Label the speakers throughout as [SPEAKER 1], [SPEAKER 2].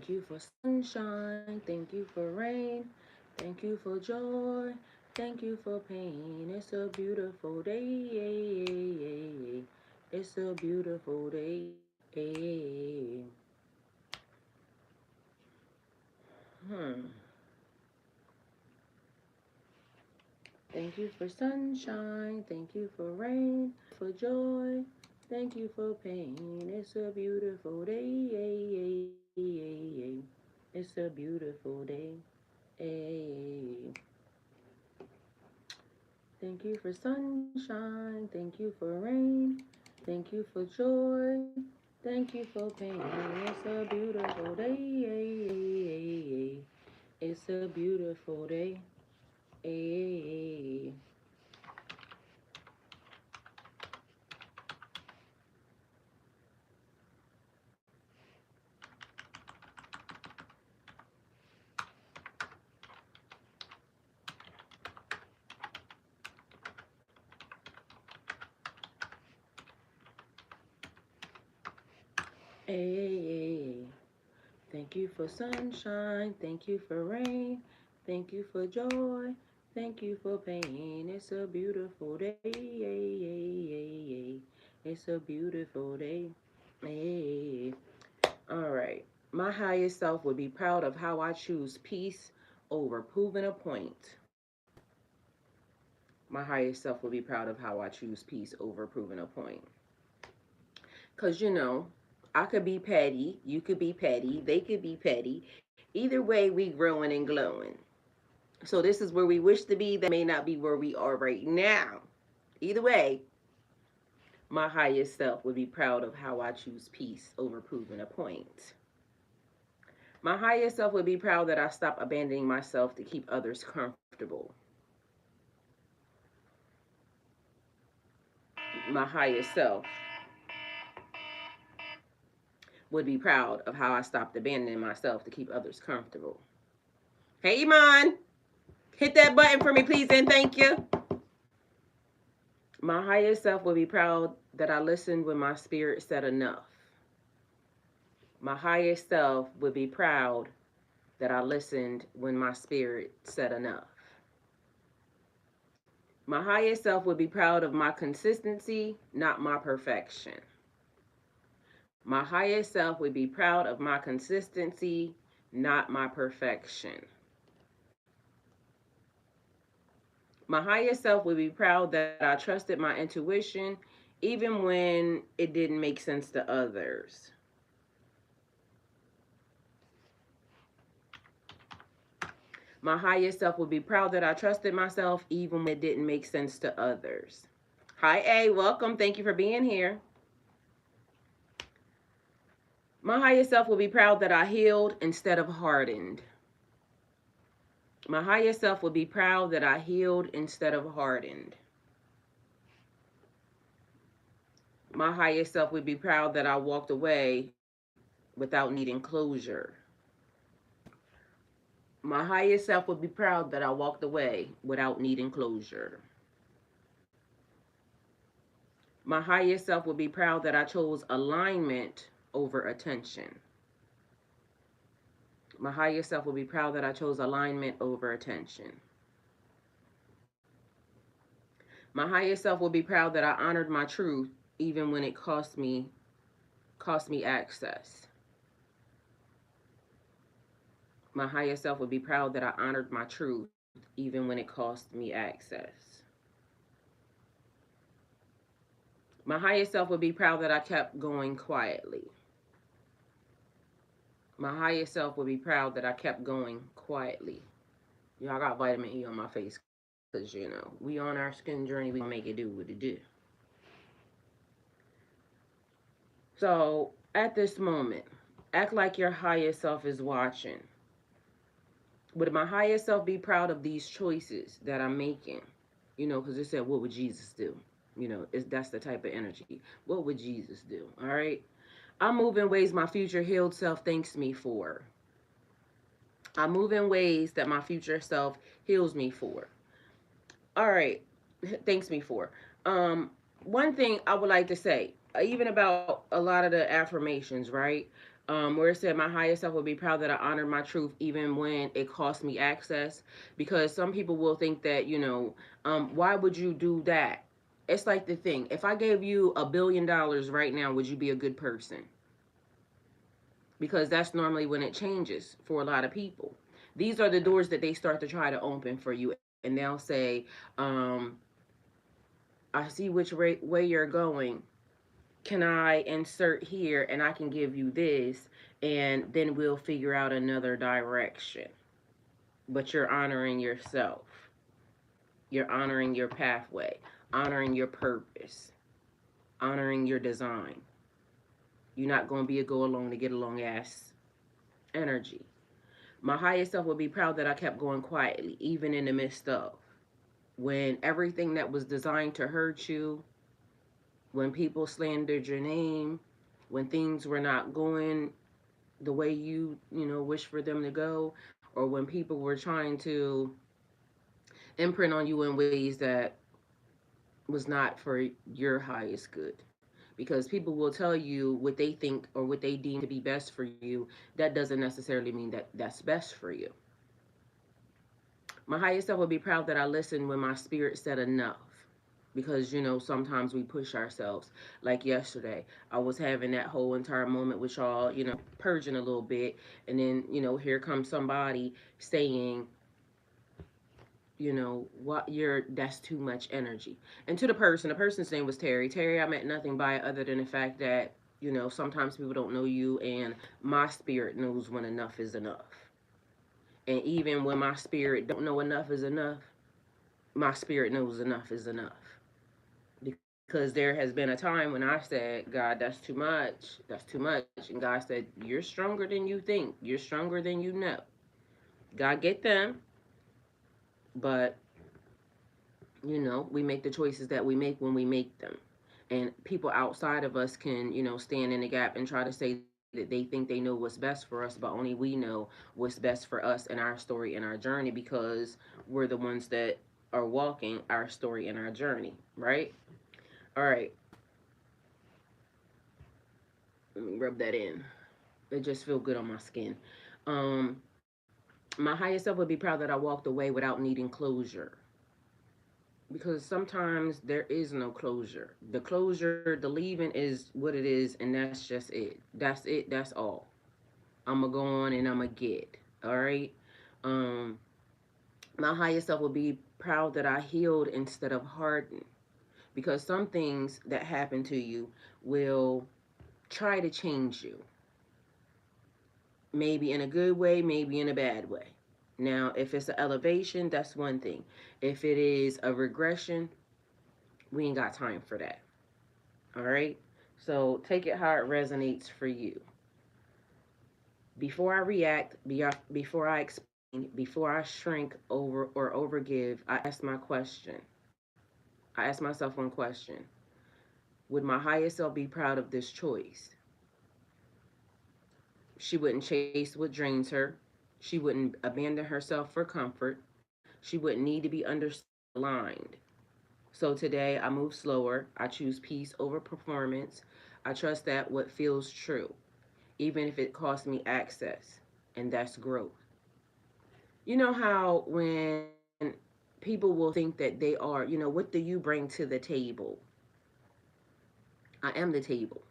[SPEAKER 1] Thank you for sunshine. Thank you for rain. Thank you for joy. Thank you for pain. It's a beautiful day. It's a beautiful day. Hey. Hmm. Thank you for sunshine. Thank you for rain. For joy. Thank you for pain. It's a beautiful day. It's a beautiful day. Hey. Thank you for sunshine. Thank you for rain. Thank you for joy. Thank you for pain. It's a beautiful day. It's a beautiful day. Hey. Hey. Thank you for sunshine. Thank you for rain. Thank you for joy. Thank you for pain. It's a beautiful day. It's a beautiful day. Hey. All right. My highest self would be proud of how I choose peace over proving a point. My highest self would be proud of how I choose peace over proving a point. Because, I could be petty, you could be petty, they could be petty. Either way, we growing and glowing. So this is where we wish to be. That may not be where we are right now. Either way, my highest self would be proud of how I choose peace over proving a point. My highest self would be proud that I stopped abandoning myself to keep others comfortable. My highest self would be proud of how I stopped abandoning myself to keep others comfortable. Hey, Iman, hit that button for me, please, and thank you. My highest self would be proud that I listened when my spirit said enough. My highest self would be proud that I listened when my spirit said enough. My highest self would be proud of my consistency, not my perfection. My highest self would be proud of my consistency, not my perfection. My highest self would be proud that I trusted my intuition even when it didn't make sense to others. My highest self would be proud that I trusted myself even when it didn't make sense to others. Hi, A. Welcome. Thank you for being here. My highest self will be proud that I healed instead of hardened. My highest self will be proud that I healed instead of hardened. My highest self would be proud that I walked away without needing closure. My highest self would be proud that I walked away without needing closure. My highest self would be proud that I chose alignment over attention. My highest self will be proud that I chose alignment over attention. My highest self will be proud that I honored my truth even when it cost me access. My highest self would be proud that I honored my truth even when it cost me access. My highest self would be proud that I kept going quietly. My highest self would be proud that I kept going quietly. Y'all got vitamin E on my face because, we on our skin journey. We gonna make it do what it do. So, at this moment, act like your highest self is watching. Would my highest self be proud of these choices that I'm making? Because it said, what would Jesus do? That's the type of energy. What would Jesus do? All right. I move in ways my future healed self thanks me for. I move in ways that my future self heals me for. All right. Thanks me for. One thing I would like to say, even about a lot of the affirmations, right? Where it said my higher self will be proud that I honored my truth even when it cost me access. Because some people will think that, why would you do that? It's like the thing. If I gave you $1 billion right now, would you be a good person? Because that's normally when it changes for a lot of people. These are the doors that they start to try to open for you, and they'll say, um, I see which way you're going. Can I insert here and I can give you this, and then we'll figure out another direction. But you're honoring yourself, you're honoring your pathway, honoring your purpose, honoring your design. You're not going to be a go along to get along ass energy. My highest self will be proud that I kept going quietly, even in the midst of when everything that was designed to hurt you, when people slandered your name, when things were not going the way you wish for them to go, or when people were trying to imprint on you in ways that was not for your highest good. Because people will tell you what they think or what they deem to be best for you. That doesn't necessarily mean that that's best for you. My highest self will be proud that I listened when my spirit said enough. Because sometimes we push ourselves. Like yesterday, I was having that whole entire moment with y'all, purging a little bit, and then here comes somebody saying, what you're that's too much energy. And to the person's name was Terry. Terry, I meant nothing by it other than the fact that sometimes people don't know you, and my spirit knows when enough is enough. And even when my spirit don't know enough is enough, my spirit knows enough is enough. Because there has been a time when I said, God, that's too much. That's too much. And God said, you're stronger than you think. You're stronger than you know. God get them, but we make the choices that we make when we make them. And people outside of us can, stand in the gap and try to say that they think they know what's best for us, but only we know what's best for us and our story and our journey, because we're the ones that are walking our story and our journey, right? All right, let me rub that in. It just feel good on my skin. Um, my highest self would be proud that I walked away without needing closure, because sometimes there is no closure. The closure, the leaving is what it is, and that's just it. That's it. That's all. I'm gonna go on and I'm gonna get. All right. Um, my highest self will be proud that I healed instead of hardened, because some things that happen to you will try to change you, maybe in a good way, maybe in a bad way. Now, if it's an elevation, that's one thing. If it is a regression, we ain't got time for that. All right? So take it how it resonates for you. Before I react, before I explain, before I shrink over or overgive, I ask my question. I ask myself one question. Would my higher self be proud of this choice? She wouldn't chase what drains her. She wouldn't abandon herself for comfort. She wouldn't need to be aligned. So today I move slower. I choose peace over performance. I trust that what feels true, even if it costs me access, and that's growth. You know how when people will think that they are, what do you bring to the table? I am the table.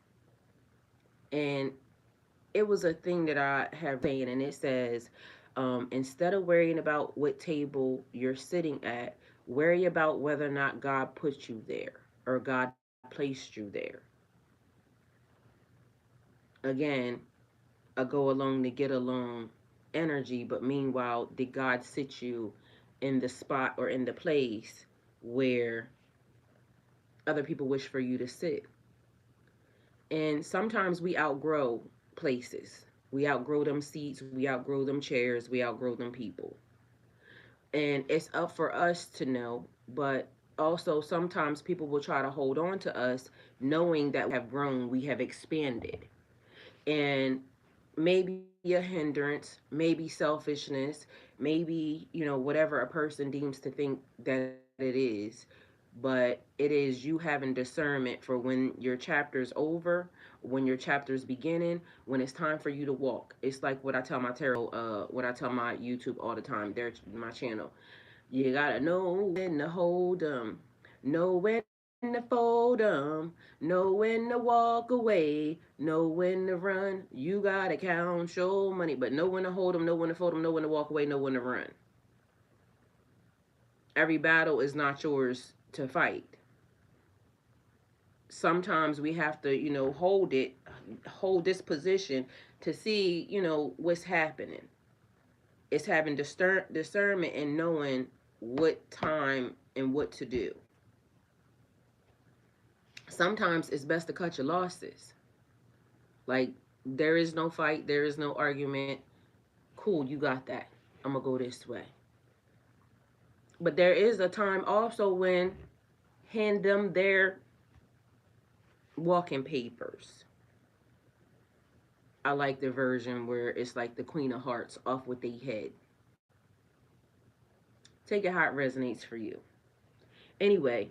[SPEAKER 1] And it was a thing that I have saying, and it says, instead of worrying about what table you're sitting at, worry about whether or not God put you there or God placed you there. Again, a go along to get along energy, but meanwhile, did God sit you in the spot or in the place where other people wish for you to sit? And sometimes we outgrow places. We outgrow them seats, we outgrow them chairs, we outgrow them people. And it's up for us to know, but also sometimes people will try to hold on to us knowing that we have grown, we have expanded. And maybe a hindrance, maybe selfishness, maybe, whatever a person deems to think that it is. but it is you having discernment for when your chapter's over, when your chapter's beginning, when it's time for you to walk. It's like what I tell my tarot, what I tell my YouTube all the time. They're my channel. You gotta know when to hold 'em, know when to fold 'em, know when to walk away, know when to run. You gotta count your money, but know when to hold 'em, know when to fold 'em, know when to walk away, know when to run. Every battle is not yours to fight. Sometimes we have to, hold this position to see, what's happening. It's having discernment and knowing what time and what to do. Sometimes it's best to cut your losses. Like, there is no fight, there is no argument. Cool, you got that. I'm gonna go this way. But there is a time also when hand them their walking papers. I like the version where it's like the Queen of Hearts off with their head. Take it how it resonates for you. Anyway,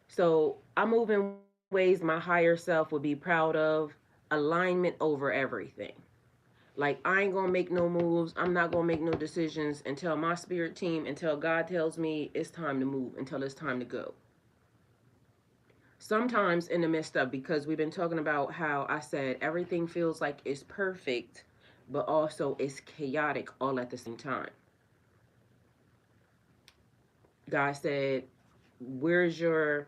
[SPEAKER 1] so I move in ways my higher self would be proud of. Alignment over everything. Like, I ain't gonna make no moves. I'm not gonna make no decisions until my spirit team, until God tells me it's time to move, until it's time to go. Sometimes in the midst of, because we've been talking about how I said everything feels like it's perfect, but also it's chaotic all at the same time. God said, where's your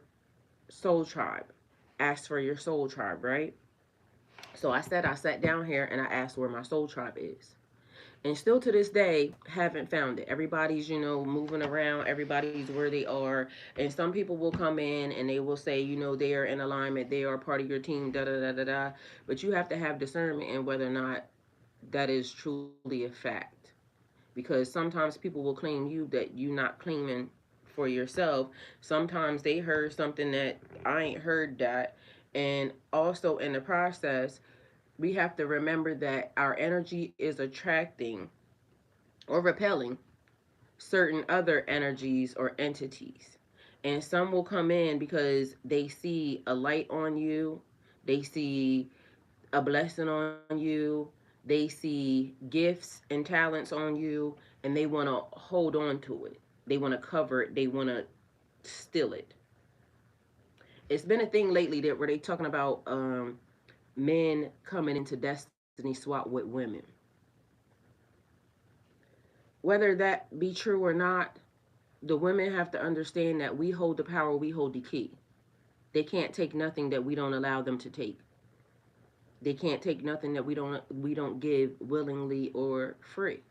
[SPEAKER 1] soul tribe? Ask for your soul tribe, right? So I sat down here and I asked where my soul tribe is. And still to this day, haven't found it. Everybody's, moving around. Everybody's where they are. And some people will come in and they will say, they are in alignment. They are part of your team, da da da da da. But you have to have discernment in whether or not that is truly a fact. Because sometimes people will claim you that you're not claiming for yourself. Sometimes they heard something that I ain't heard that. And also in the process, we have to remember that our energy is attracting or repelling certain other energies or entities. And some will come in because they see a light on you, they see a blessing on you, they see gifts and talents on you, and they want to hold on to it. They want to cover it, they want to steal it. It's been a thing lately that where they talking about men coming into destiny swap with women. Whether that be true or not, the women have to understand that we hold the power, we hold the key. They can't take nothing that we don't allow them to take. They can't take nothing that we don't give willingly or free.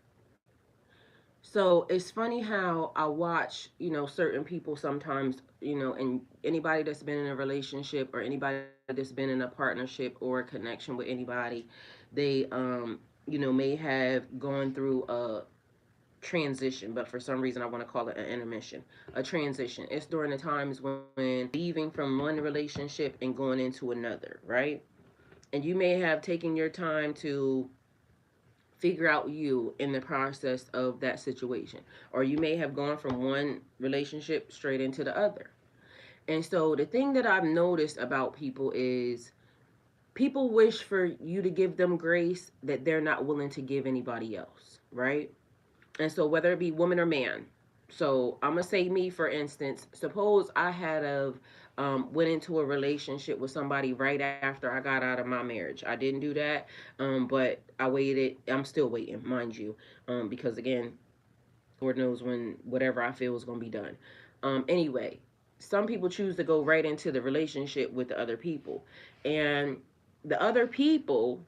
[SPEAKER 1] So it's funny how I watch, certain people sometimes, and anybody that's been in a relationship or anybody that's been in a partnership or a connection with anybody, they may have gone through a transition, but for some reason I want to call it an intermission, a transition. It's during the times when leaving from one relationship and going into another, right? And you may have taken your time to figure out you in the process of that situation, or you may have gone from one relationship straight into the other. And so the thing that I've noticed about people is people wish for you to give them grace that they're not willing to give anybody else, right? And so whether it be woman or man, so I'm gonna say me for instance. Suppose I had of went into a relationship with somebody right after I got out of my marriage. I didn't do that, but I waited. I'm still waiting, mind you, because again, Lord knows when whatever I feel is gonna be done. Anyway, some people choose to go right into the relationship with the other people, and the other people,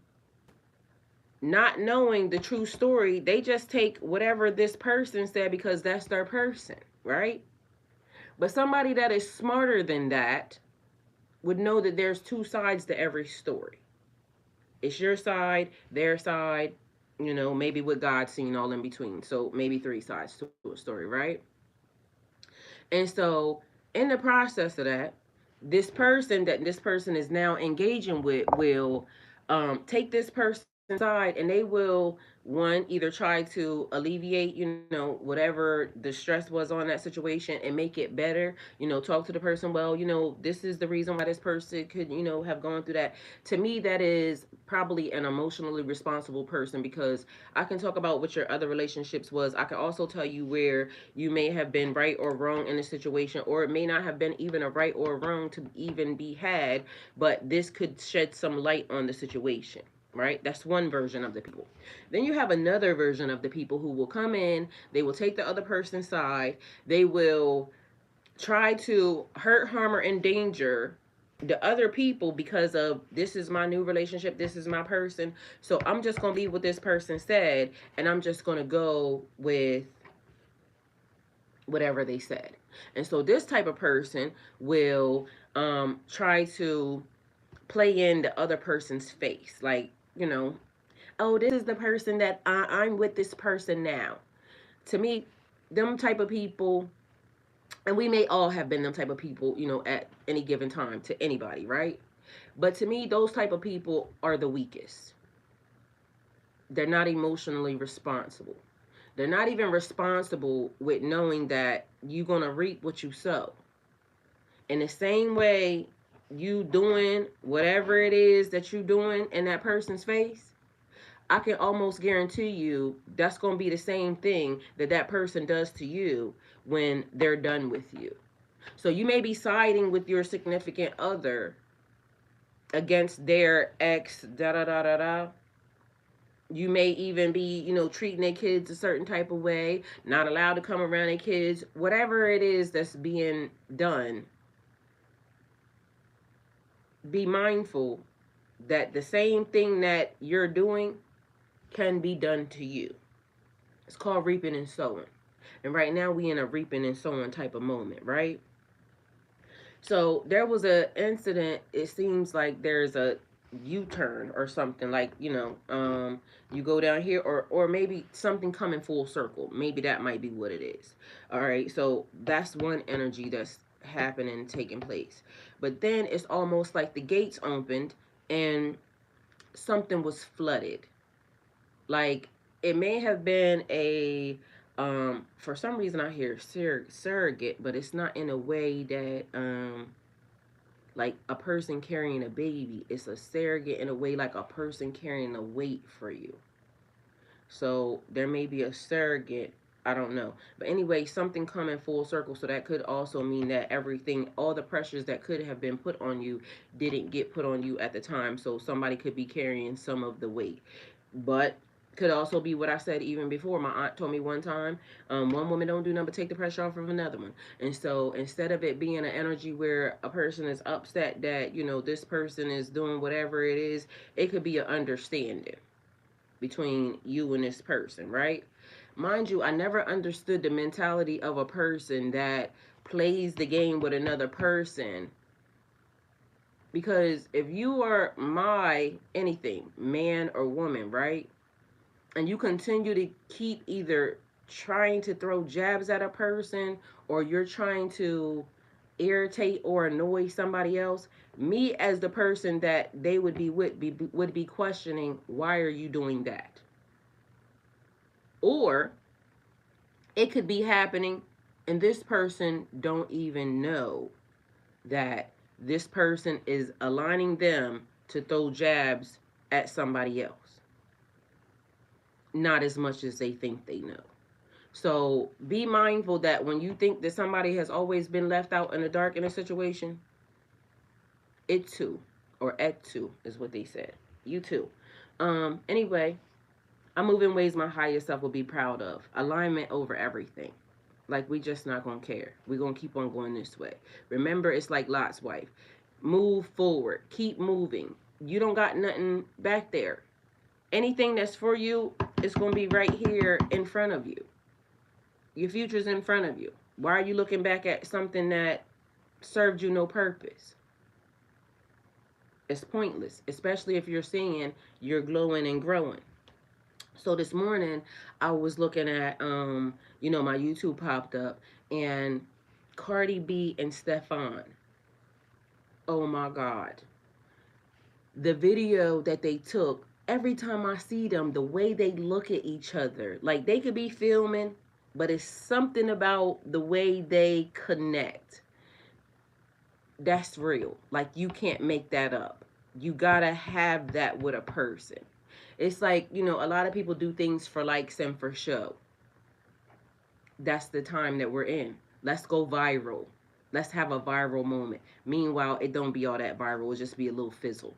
[SPEAKER 1] not knowing the true story, they just take whatever this person said because that's their person, right? But somebody that is smarter than that would know that there's two sides to every story. It's your side, their side, maybe with God seen all in between. So maybe three sides to a story, right? And so in the process of that, this person is now engaging with will take this person side, and they will, one, either try to alleviate, whatever the stress was on that situation and make it better. Talk to the person, well, this is the reason why this person could, have gone through that. To me, that is probably an emotionally responsible person, because I can talk about what your other relationships was. I can also tell you where you may have been right or wrong in a situation, or it may not have been even a right or wrong to even be had, but this could shed some light on the situation. Right? That's one version of the people. Then you have another version of the people who will come in, they will take the other person's side, they will try to hurt, harm, or endanger the other people because of, this is my new relationship, this is my person, so I'm just going to leave what this person said, and I'm just going to go with whatever they said. And so this type of person will try to play in the other person's face, like, oh, this is the person that I'm with, this person now. To me, them type of people, and we may all have been them type of people, at any given time to anybody, right? But to me, those type of people are the weakest. They're not emotionally responsible. They're not even responsible with knowing that you're going to reap what you sow. In the same way, you doing whatever it is that you're doing in that person's face, I can almost guarantee you that's going to be the same thing that that person does to you when they're done with you. So you may be siding with your significant other against their ex, da da da da da. You may even be, treating their kids a certain type of way, not allowed to come around their kids, whatever it is that's being done. Be mindful that the same thing that you're doing can be done to you. It's called reaping and sowing. And right now we in a reaping and sowing type of moment, right? So there was a incident. It seems like there's a U-turn or something, like, you go down here, or maybe something coming full circle. Maybe that might be what it is. All right. So that's one energy that's happening, taking place. But then it's almost like the gates opened and something was flooded. Like, it may have been a for some reason I hear surrogate, but it's not in a way that like a person carrying a baby. It's a surrogate in a way like a person carrying a weight for you. So there may be a surrogate, I don't know. But anyway, something coming full circle. So that could also mean that everything, all the pressures that could have been put on you didn't get put on you at the time. So somebody could be carrying some of the weight. But could also be what I said even before. My aunt told me one time, one woman don't do nothing but take the pressure off of another one. And so instead of it being an energy where a person is upset that, this person is doing whatever it is, it could be an understanding between you and this person, right? Mind you, I never understood the mentality of a person that plays the game with another person. Because if you are my anything, man or woman, right? And you continue to keep either trying to throw jabs at a person, or you're trying to irritate or annoy somebody else, me as the person that they would be with would be questioning, why are you doing that? Or it could be happening and this person don't even know that this person is aligning them to throw jabs at somebody else, not as much as they think they know. So be mindful that when you think that somebody has always been left out in the dark in a situation, it too, or et tu is what they said. You too. Anyway, I move in ways my higher self will be proud of. Alignment over everything. Like, we just not gonna care. We're gonna keep on going this way. Remember, it's like Lot's wife. Move forward. Keep moving. You don't got nothing back there. Anything that's for you is gonna be right here in front of you. Your future's in front of you. Why are you looking back at something that served you no purpose? It's pointless, especially if you're seeing you're glowing and growing. So this morning I was looking at my YouTube popped up, and Cardi B and Stefan. Oh my God. The video that they took every time I see them, the way they look at each other, like they could be filming, but it's something about the way they connect. That's real. Like you can't make that up. You gotta have that with a person. It's like, a lot of people do things for likes and for show. That's the time that we're in. Let's go viral. Let's have a viral moment. Meanwhile, it don't be all that viral. It'll just be a little fizzle.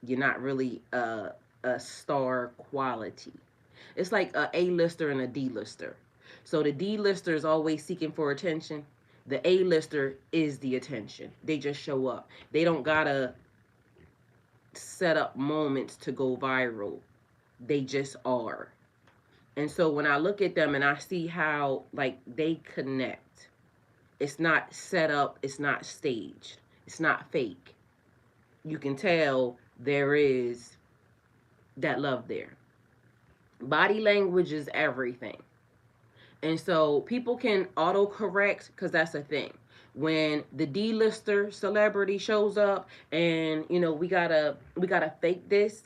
[SPEAKER 1] You're not really a star quality. It's like a A-lister and a D-lister. So the D-lister is always seeking for attention. The A-lister is the attention. They just show up. They don't gotta set up moments to go viral. They just are. And so when I look at them and I see how like they connect, it's not set up, it's not staged, it's not fake. You can tell there is that love there. Body language is everything. And so people can autocorrect because that's a thing. When the D-lister celebrity shows up and we gotta fake this,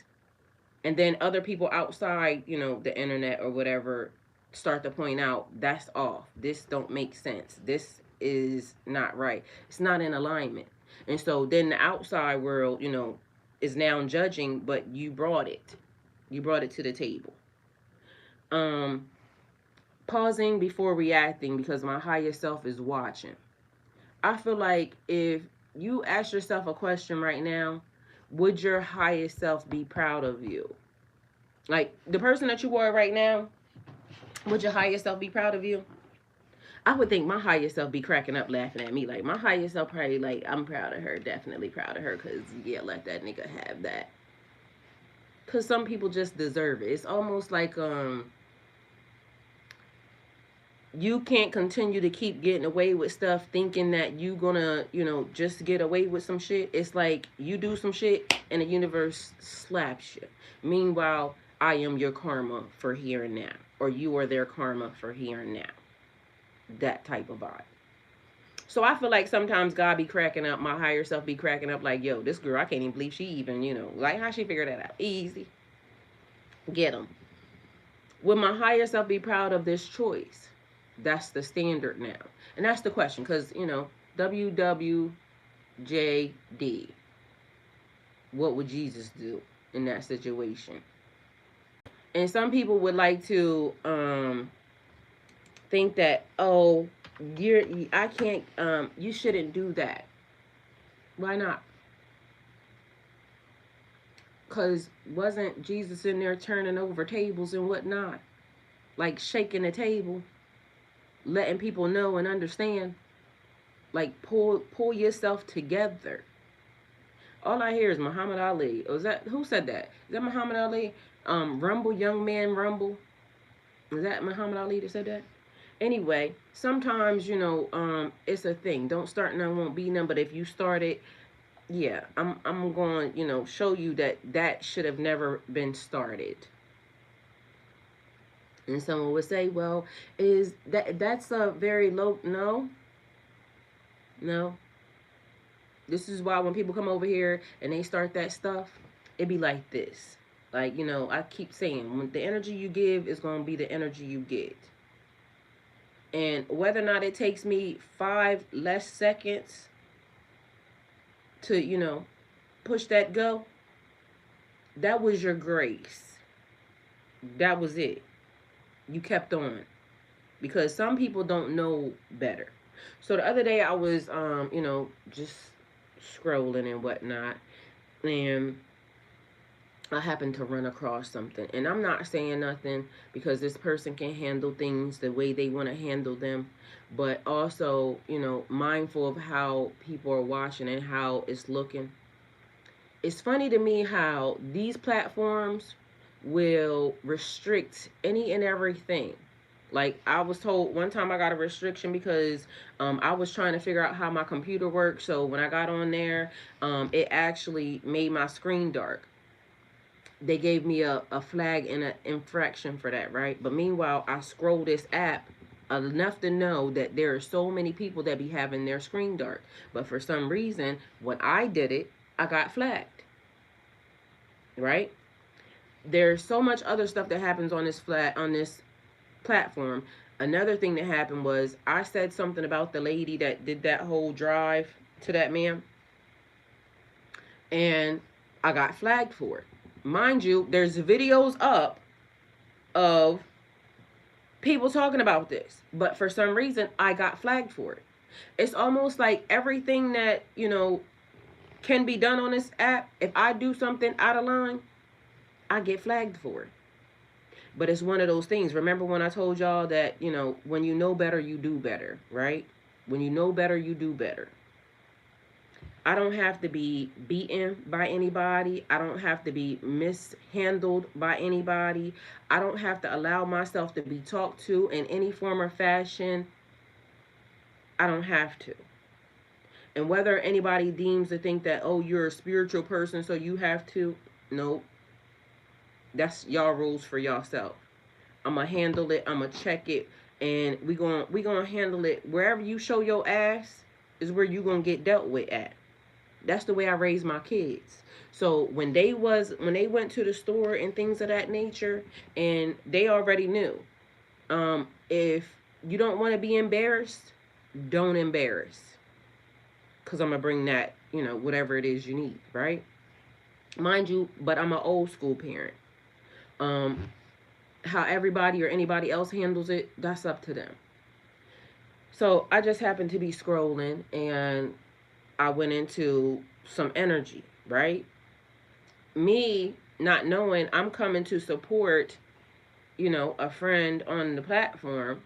[SPEAKER 1] and then other people outside, the internet or whatever start to point out that's off. This don't make sense. This is not right. It's not in alignment. And so then the outside world, is now judging, but you brought it. You brought it to the table. Um Pausing before reacting because my higher self is watching. I feel like if you ask yourself a question right now, would your higher self be proud of you? Like the person that you are right now, would your higher self be proud of you? I would think my higher self be cracking up laughing at me. Like my higher self probably like, I'm proud of her, definitely proud of her, because yeah, let that nigga have that. Because some people just deserve it. It's almost like you can't continue to keep getting away with stuff thinking that you gonna, just get away with some shit. It's like you do some shit and the universe slaps you. Meanwhile, I am your karma for here and now. Or you are their karma for here and now. That type of vibe. So I feel like sometimes God be cracking up, my higher self be cracking up like, yo, this girl, I can't even believe she even, like how she figured that out. Easy. Get them. Would my higher self be proud of this choice? That's the standard now. And that's the question because, WWJD. What would Jesus do in that situation? And some people would like to think that, oh, I can't, you shouldn't do that. Why not? Because wasn't Jesus in there turning over tables and whatnot? Like shaking the table, letting people know and understand. Like pull yourself together. All I hear is Muhammad Ali. Was that who said that? Is that Muhammad Ali? Rumble, young man, rumble. Is that Muhammad Ali that said that? Anyway, sometimes it's a thing. Don't start none, won't be none. But if you start it, yeah, I'm going show you that should have never been started. And someone would say, well, is that's a very low? No. This is why when people come over here and they start that stuff, it be like this. Like, I keep saying, when the energy you give is going to be the energy you get. And whether or not it takes me 5 less seconds to, push that go, that was your grace. That was it. You kept on. Because some people don't know better. So the other day I was, just scrolling and whatnot. And I happened to run across something. And I'm not saying nothing because this person can handle things the way they want to handle them. But also, mindful of how people are watching and how it's looking. It's funny to me how these platforms will restrict any and everything. Like I was told one time I got a restriction because I was trying to figure out how my computer works. So when I got on there, it actually made my screen dark. They gave me a flag and an infraction for that, right? But meanwhile, I scroll this app enough to know that there are so many people that be having their screen dark. But for some reason, when I did it, I got flagged, right? there's so much other stuff that happens on this platform. Another thing that happened was I said something about the lady that did that whole drive to that man, and I got flagged for it. Mind you, there's videos up of people talking about this, but for some reason I got flagged for it. It's almost like everything that, can be done on this app, if I do something out of line, I get flagged for it. But it's one of those things. Remember when I told y'all that, when you know better, you do better, right? When you know better, you do better. I don't have to be beaten by anybody. I don't have to be mishandled by anybody. I don't have to allow myself to be talked to in any form or fashion. I don't have to. And whether anybody deems to think that, oh, you're a spiritual person, so you have to, nope. That's y'all rules for yourself. I'm gonna handle it. I'm gonna check it, and we gonna handle it. Wherever you show your ass is where you gonna get dealt with at. That's the way I raised my kids. So when they went to the store and things of that nature, and they already knew, if you don't want to be embarrassed, don't embarrass, because I'm gonna bring that, whatever it is you need, right? Mind you, but I'm an old school parent. Um, how everybody or anybody else handles it, that's up to them. So I just happened to be scrolling, and I went into some energy, right? Me not knowing I'm coming to support, a friend on the platform,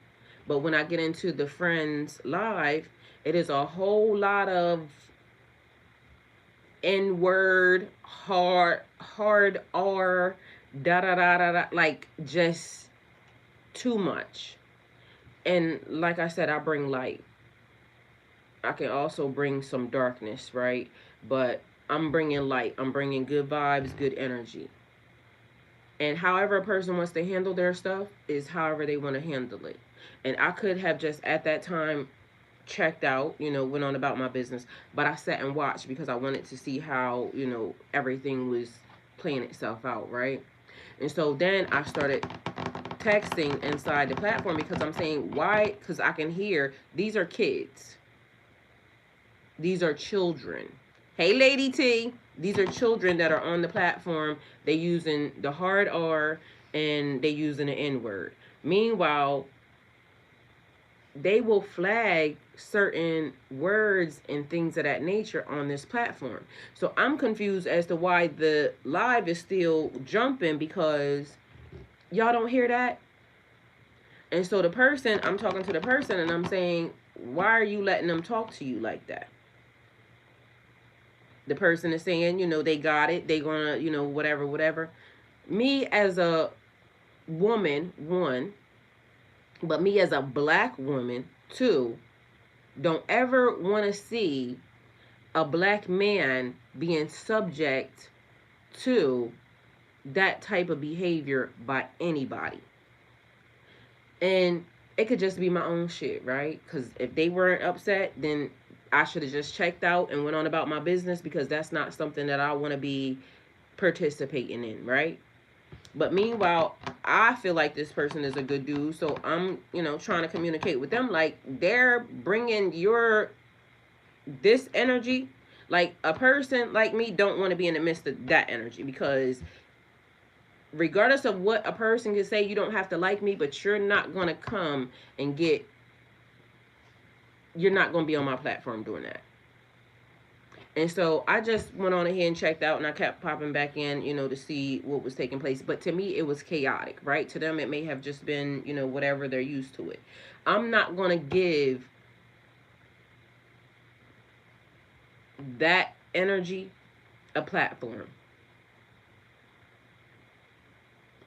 [SPEAKER 1] but when I get into the friend's live, it is a whole lot of N word, hard R, da da da da da, like just too much. And like I said, I bring light. I can also bring some darkness, right? But I'm bringing light. I'm bringing good vibes, good energy. And however a person wants to handle their stuff is however they want to handle it. And I could have just at that time checked out, went on about my business, but I sat and watched because I wanted to see how, everything was playing itself out, right? And so then I started texting inside the platform because I'm saying, why? Because I can hear these are kids. These are children. Hey, Lady T. These are children that are on the platform. They using the hard R and they using the N word. Meanwhile, they will flag certain words and things of that nature on this platform. So I'm confused as to why the live is still jumping, because y'all don't hear that. And so I'm talking to the person and I'm saying, why are you letting them talk to you like that? The person is saying, they got it. They gonna, whatever, whatever. Me as a woman, one, but me as a black woman, two, don't ever want to see a black man being subject to that type of behavior by anybody. And it could just be my own shit, right? Because if they weren't upset, then I should have just checked out and went on about my business, because that's not something that I want to be participating in, right? But meanwhile, I feel like this person is a good dude, so I'm, trying to communicate with them like they're bringing this energy. Like a person like me don't want to be in the midst of that energy, because regardless of what a person can say, you don't have to like me, but you're not going to come and you're not going to be on my platform doing that. And so I just went on ahead and checked out, and I kept popping back in, to see what was taking place. But to me, it was chaotic, right? To them, it may have just been, whatever, they're used to it. I'm not going to give that energy a platform.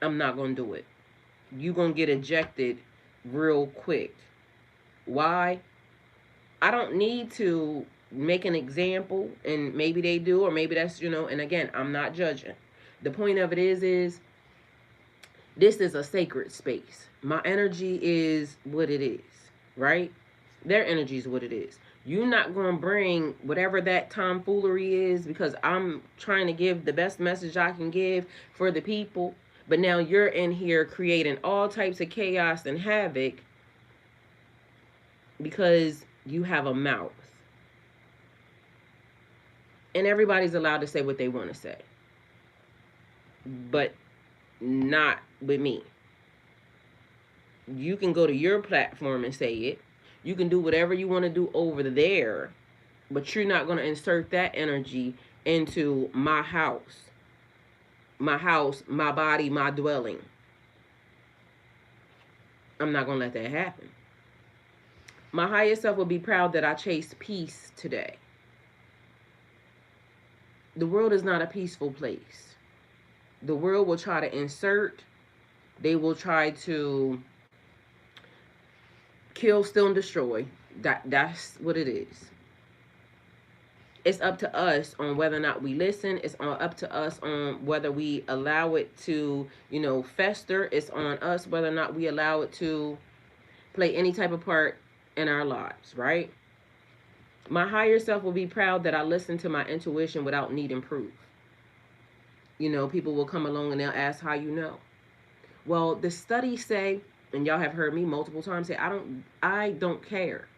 [SPEAKER 1] I'm not going to do it. You're going to get ejected real quick. Why? I don't need to make an example, and maybe they do, or maybe that's, and again, I'm not judging. The point of it is this is a sacred space. My energy is what it is, right? Their energy is what it is. You're not going to bring whatever that tomfoolery is because I'm trying to give the best message I can give for the people. But now you're in here creating all types of chaos and havoc because you have a mouth. And everybody's allowed to say what they want to say, but not with me. You can go to your platform and say it. You can do whatever you want to do over there, but you're not going to insert that energy into my house. My house, my body, my dwelling. I'm not going to let that happen. My higher self will be proud that I chased peace today. The world is not a peaceful place. The world will try to insert, they will try to kill, steal, and destroy. That's what it is. It's up to us on whether or not we listen. It's up to us on whether we allow it to, fester. It's on us whether or not we allow it to play any type of part in our lives, right? My higher self will be proud that I listened to my intuition without needing proof. People will come along and they'll ask how you know. Well, the studies say, and y'all have heard me multiple times say, I don't care.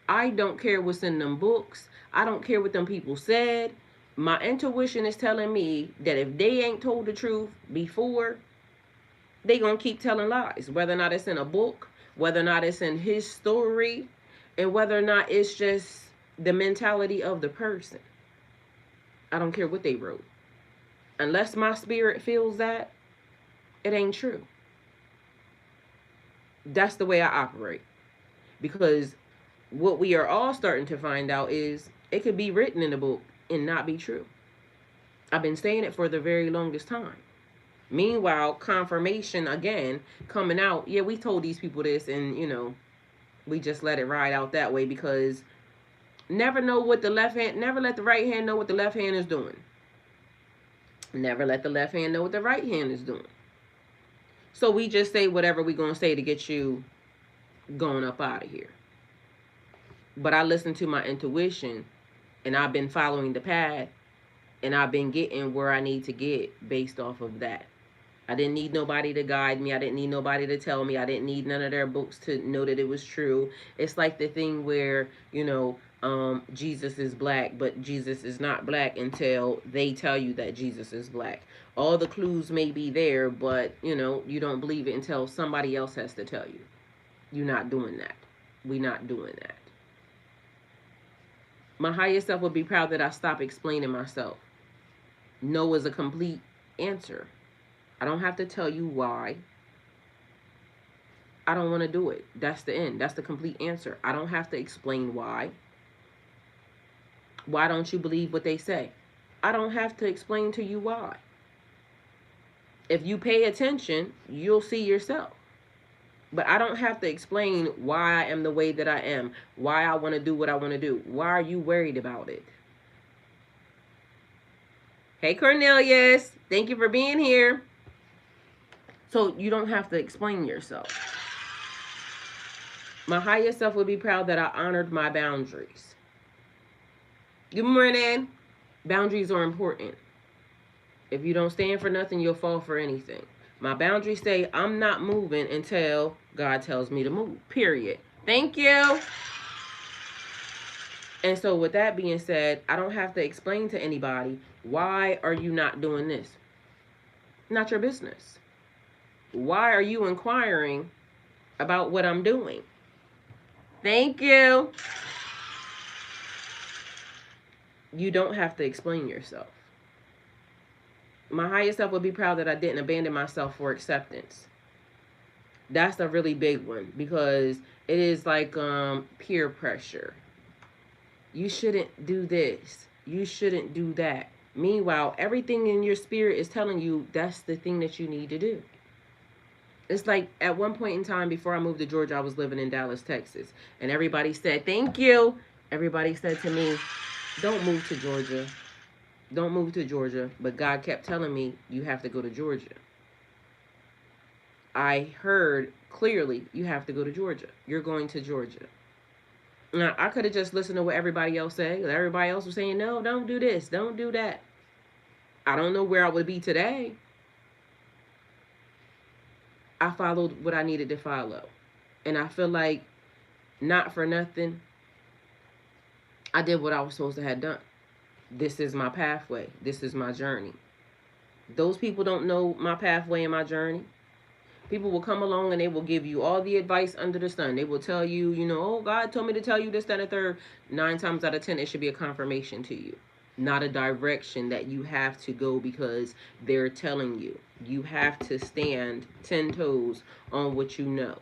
[SPEAKER 1] I don't care what's in them books. I don't care what them people said. My intuition is telling me that if they ain't told the truth before, they gonna keep telling lies. Whether or not it's in a book, whether or not it's in his story, and whether or not it's just the mentality of the person. I don't care what they wrote. Unless my spirit feels that, it ain't true. That's the way I operate. Because what we are all starting to find out is it could be written in a book and not be true. I've been saying it for the very longest time. Meanwhile, confirmation again coming out. Yeah, we told these people this, and we just let it ride out that way because never know what the left hand, never let the right hand know what the left hand is doing. Never let the left hand know what the right hand is doing. So we just say whatever we're going to say to get you going up out of here. But I listen to my intuition, and I've been following the path, and I've been getting where I need to get based off of that. I didn't need nobody to guide me. I didn't need nobody to tell me. I didn't need none of their books to know that it was true. It's like the thing where, Jesus is black, but Jesus is not black until they tell you that Jesus is black. All the clues may be there, but, you don't believe it until somebody else has to tell you. You're not doing that. We're not doing that. My higher self would be proud that I stopped explaining myself. No is a complete answer. I don't have to tell you why. I don't want to do it. That's the end. That's the complete answer. I don't have to explain why. Why don't you believe what they say? I don't have to explain to you why. If you pay attention, you'll see yourself. But I don't have to explain why I am the way that I am, why I want to do what I want to do. Why are you worried about it? Hey, Cornelius. Thank you for being here. So you don't have to explain yourself. My higher self would be proud that I honored my boundaries. Good morning. Boundaries are important. If you don't stand for nothing, you'll fall for anything. My boundaries say I'm not moving until God tells me to move. Period. Thank you. And so with that being said, I don't have to explain to anybody, why are you not doing this? Not your business. Why are you inquiring about what I'm doing? Thank you. You don't have to explain yourself. My higher self would be proud that I didn't abandon myself for acceptance. That's a really big one because it is like peer pressure. You shouldn't do this. You shouldn't do that. Meanwhile, everything in your spirit is telling you that's the thing that you need to do. It's like at one point in time before I moved to Georgia, I was living in Dallas, Texas. And everybody said, thank you. Everybody said to me, don't move to Georgia. Don't move to Georgia. But God kept telling me, you have to go to Georgia. I heard clearly, you have to go to Georgia. You're going to Georgia. Now, I could have just listened to what everybody else said. Everybody else was saying, no, don't do this, don't do that. I don't know where I would be today. I followed what I needed to follow. And I feel like, not for nothing, I did what I was supposed to have done. This is my pathway. This is my journey. Those people don't know my pathway and my journey. People will come along and they will give you all the advice under the sun. They will tell you, oh, God told me to tell you this, that, and third. 9 times out of 10, it should be a confirmation to you, not a direction that you have to go because they're telling you. You have to stand 10 toes on what you know.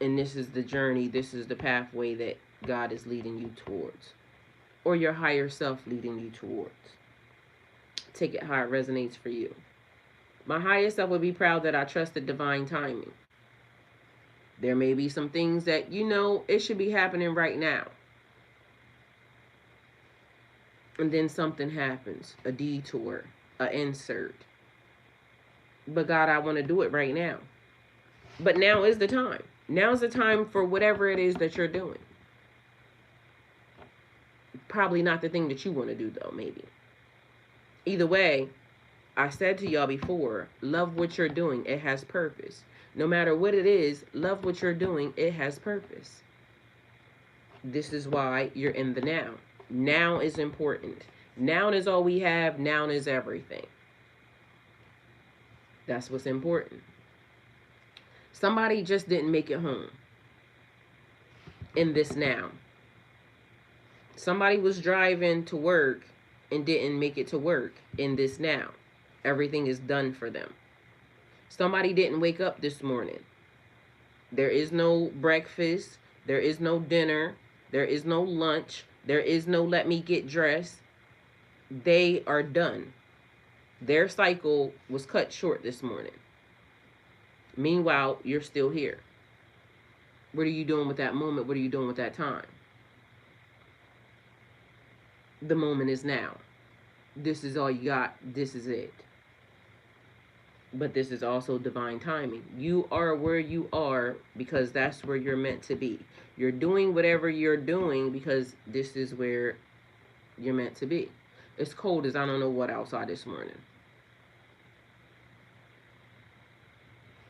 [SPEAKER 1] And this is the journey, this is the pathway that God is leading you towards, or your higher self leading you towards. Take it how it resonates for you. My higher self would be proud that I trusted divine timing. There may be some things that, it should be happening right now. And then something happens, a detour, an insert. But God, I want to do it right now. But now is the time. Now's the time for whatever it is that you're doing. Probably not the thing that you want to do, though, maybe. Either way, I said to y'all before, love what you're doing. It has purpose. No matter what it is, love what you're doing. It has purpose. This is why you're in the now. Now is important. Now is all we have. Now is everything. That's what's important. Somebody just didn't make it home in this now. Somebody was driving to work and didn't make it to work in this now. Everything is done for them. Somebody didn't wake up this morning. There is no breakfast. There is no dinner. There is no lunch. There is no let me get dressed. They are done. Their cycle was cut short this morning. Meanwhile, you're still here. What are you doing with that moment? What are you doing with that time? The moment is now. This is all you got. This is it. But this is also divine timing. You are where you are because that's where you're meant to be. You're doing whatever you're doing because this is where you're meant to be. It's cold as I don't know what outside this morning.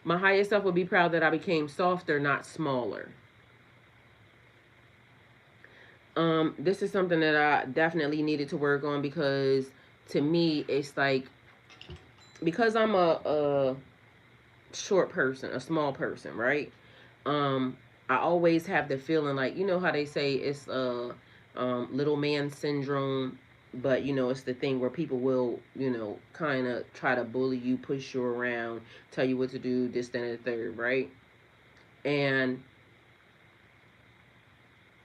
[SPEAKER 1] My higher self would be proud that I became softer, not smaller. This is something that I definitely needed to work on because to me, it's like, because I'm a short person, a small person, right? I always have the feeling like, how they say it's little man syndrome, but it's the thing where people will, kind of try to bully you, push you around, tell you what to do, this, that, and the third, right? And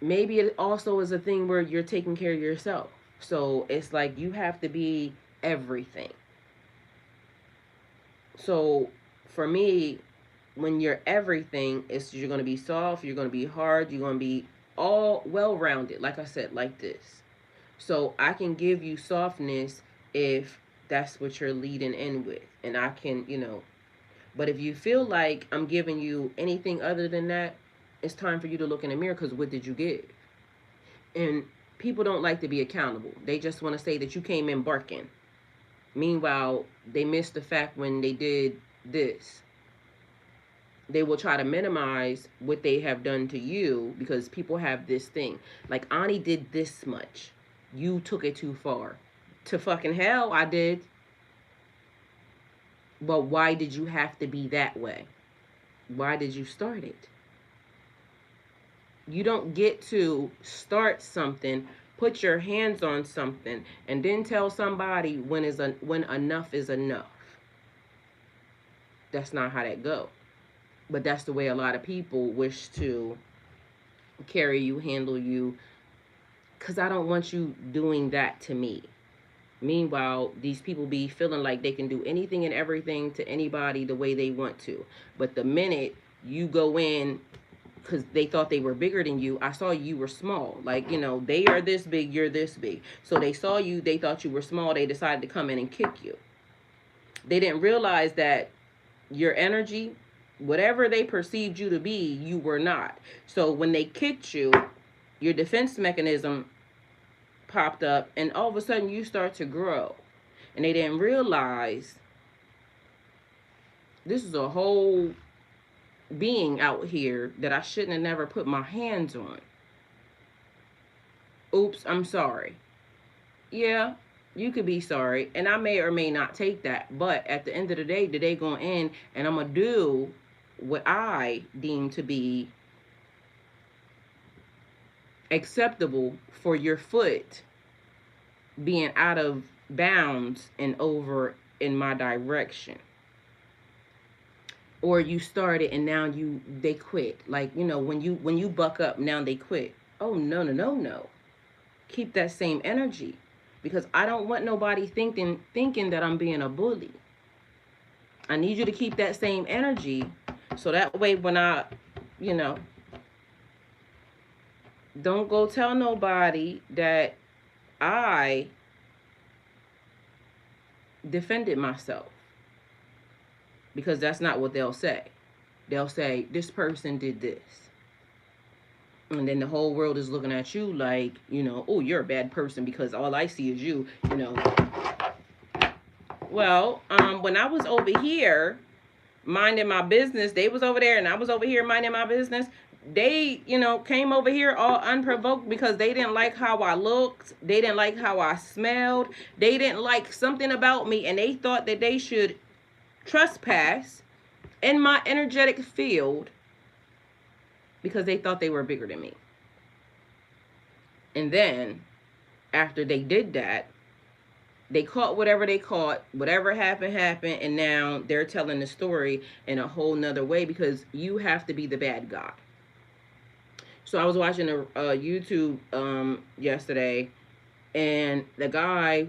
[SPEAKER 1] maybe it also is a thing where you're taking care of yourself. So it's like you have to be everything. So for me, when you're everything, you're going to be soft, you're going to be hard, you're going to be all well-rounded, like I said, like this. So I can give you softness if that's what you're leading in with. And I can, but if you feel like I'm giving you anything other than that, it's time for you to look in the mirror because what did you give? And people don't like to be accountable. They just want to say that you came in barking. Meanwhile, they missed the fact when they did this. They will try to minimize what they have done to you because people have this thing. Like, Ani did this much. You took it too far. To fucking hell, I did. But why did you have to be that way? Why did you start it? You don't get to start something, put your hands on something, and then tell somebody when enough is enough. That's not how that goes. But that's the way a lot of people wish to carry you, handle you, because I don't want you doing that to me. Meanwhile, these people be feeling like they can do anything and everything to anybody the way they want to. But the minute you go in, because they thought they were bigger than you, I saw you were small. Like, they are this big, you're this big. So they saw you, they thought you were small, they decided to come in and kick you. They didn't realize that your energy, Whatever they perceived you to be, you were not. So when they kicked you, your defense mechanism popped up, and all of a sudden you start to grow. And they didn't realize this is a whole being out here that I shouldn't have never put my hands on. Oops, I'm sorry. Yeah, you could be sorry, and I may or may not take that. But at the end of the day going in, and I'm gonna do what I deem to be acceptable for your foot being out of bounds and over in my direction. Or you started and now they quit. Like, when you buck up, now they quit. Oh, no, no, no, no. Keep that same energy, because I don't want nobody thinking that I'm being a bully. I need you to keep that same energy, so that way when you know, don't go tell nobody that I defended myself, because that's not what they'll say. They'll say, this person did this. And then the whole world is looking at you like, oh, you're a bad person because all I see is you. Well, when I was over here minding my business, they was over there and I was over here minding my business. They, came over here all unprovoked because they didn't like how I looked. They didn't like how I smelled. They didn't like something about me, and they thought that they should trespass in my energetic field because they thought they were bigger than me. And then after they did that, they caught whatever they caught, whatever happened, and now they're telling the story in a whole nother way, because you have to be the bad guy. So I was watching a YouTube yesterday, and the guy,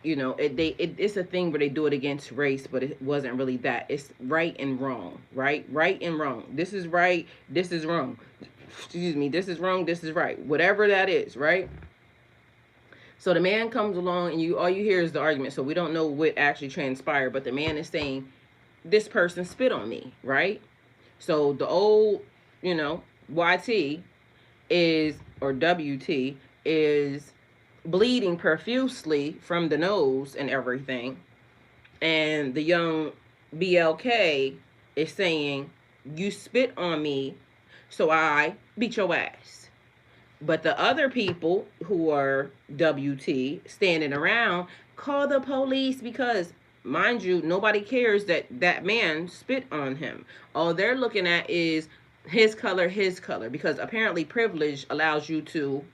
[SPEAKER 1] it's a thing where they do it against race, but it wasn't really that. It's right and wrong, right? Right and wrong. This is right, this is wrong. Excuse me, this is wrong, this is right. Whatever that is, right? So the man comes along, and all you hear is the argument. So we don't know what actually transpired, but the man is saying, this person spit on me, right? So the old, YT is, or WT is bleeding profusely from the nose and everything. And the young BLK is saying, you spit on me, so I beat your ass. But the other people who are WT standing around call the police, because, mind you, nobody cares that that man spit on him. All they're looking at is his color, because apparently privilege allows you to,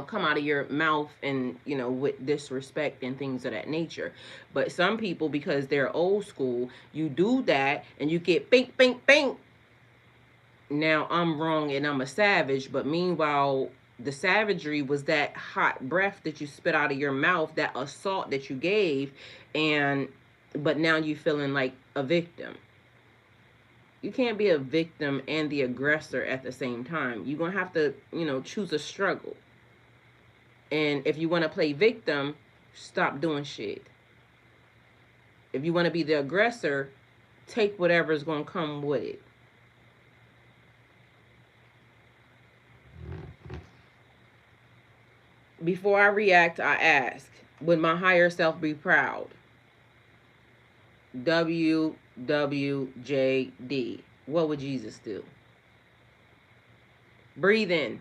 [SPEAKER 1] come out of your mouth and, with disrespect and things of that nature. But some people, because they're old school, you do that and you get bink, bink, bink. Now I'm wrong and I'm a savage, but meanwhile, the savagery was that hot breath that you spit out of your mouth, that assault that you gave, but now you feeling like a victim. You can't be a victim and the aggressor at the same time. You're going to have to, choose a struggle. And if you want to play victim, stop doing shit. If you want to be the aggressor, take whatever's going to come with it. Before I react, I ask, would my higher self be proud? WWJD. What would Jesus do? Breathe in.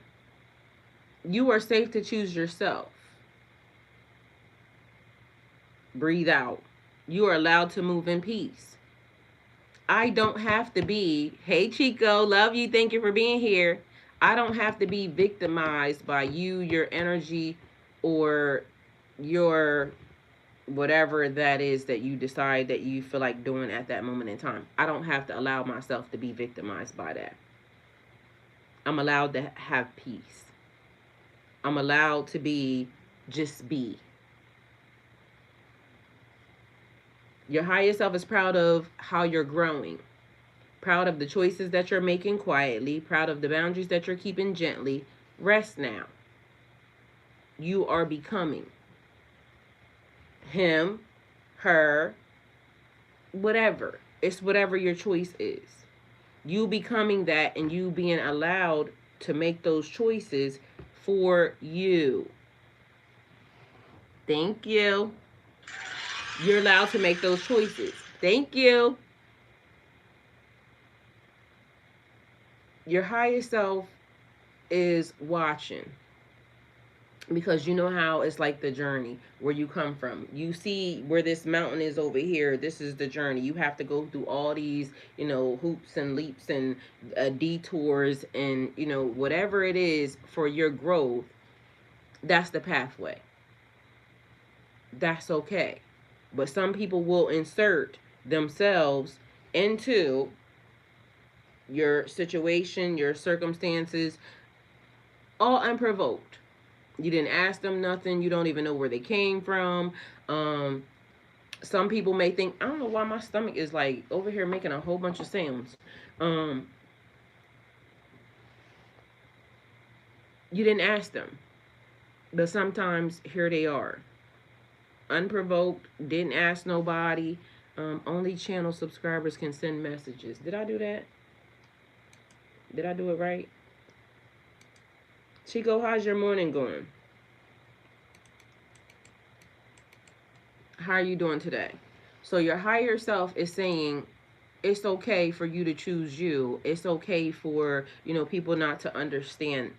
[SPEAKER 1] You are safe to choose yourself. Breathe out. You are allowed to move in peace. I don't have to be, hey Chico, love you, thank you for being here. I don't have to be victimized by you, your energy, or your whatever that is that you decide that you feel like doing at that moment in time. I don't have to allow myself to be victimized by that. I'm allowed to have peace. I'm allowed to just be. Your higher self is proud of how you're growing, proud of the choices that you're making quietly, proud of the boundaries that you're keeping gently. Rest now. You are becoming him, her, whatever. It's whatever your choice is. You becoming that and you being allowed to make those choices for you. Thank you. You're allowed to make those choices. Thank you. Your higher self is watching, because you know how it's like the journey where you come from. You see where this mountain is over here. This is the journey. You have to go through all these, hoops and leaps and detours and, whatever it is for your growth. That's the pathway. That's okay. But some people will insert themselves into your situation, your circumstances, all unprovoked. You didn't ask them nothing. You don't even know where they came from. Some people may think, I don't know why my stomach is like over here making a whole bunch of sounds. You didn't ask them. But sometimes here they are. Unprovoked, didn't ask nobody. Only channel subscribers can send messages. Did I do that? Did I do it right? Chico, how's your morning going? How are you doing today? So your higher self is saying it's okay for you to choose you. It's okay for, people not to understand,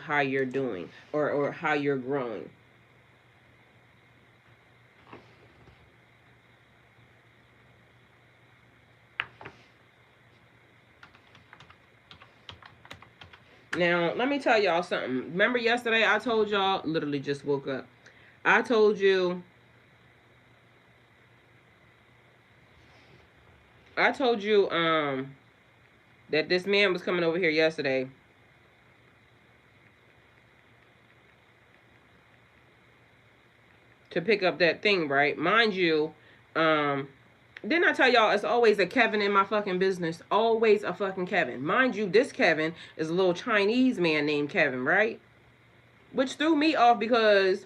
[SPEAKER 1] how you're doing or how you're growing. Now, let me tell y'all something. Remember yesterday I told y'all, literally just woke up. I told you that this man was coming over here yesterday to pick up that thing, right? Mind you, didn't I tell y'all it's always a Kevin in my fucking business? Always a fucking Kevin. Mind you, this Kevin is a little Chinese man named Kevin, right? Which threw me off because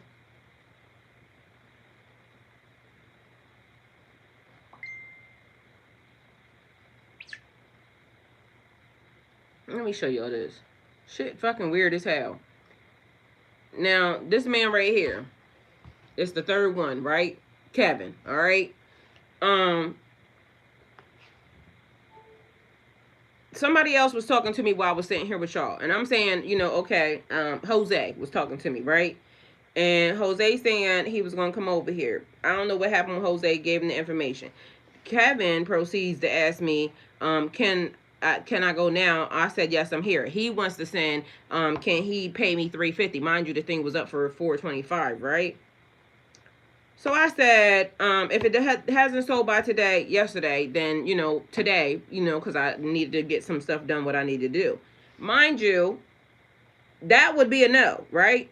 [SPEAKER 1] let me show y'all this. Shit fucking weird as hell. Now, this man right here, it's the third one, right? Kevin, all right? Somebody else was talking to me while I was sitting here with y'all. And I'm saying, okay, Jose was talking to me, right? And Jose saying he was going to come over here. I don't know what happened when Jose gave him the information. Kevin proceeds to ask me, can I go now? I said, yes, I'm here. He wants to send, can he pay me $350? Mind you, the thing was up for $425, right? So I said, if it hasn't sold by yesterday, then, today, because I needed to get some stuff done, what I need to do. Mind you, that would be a no, right?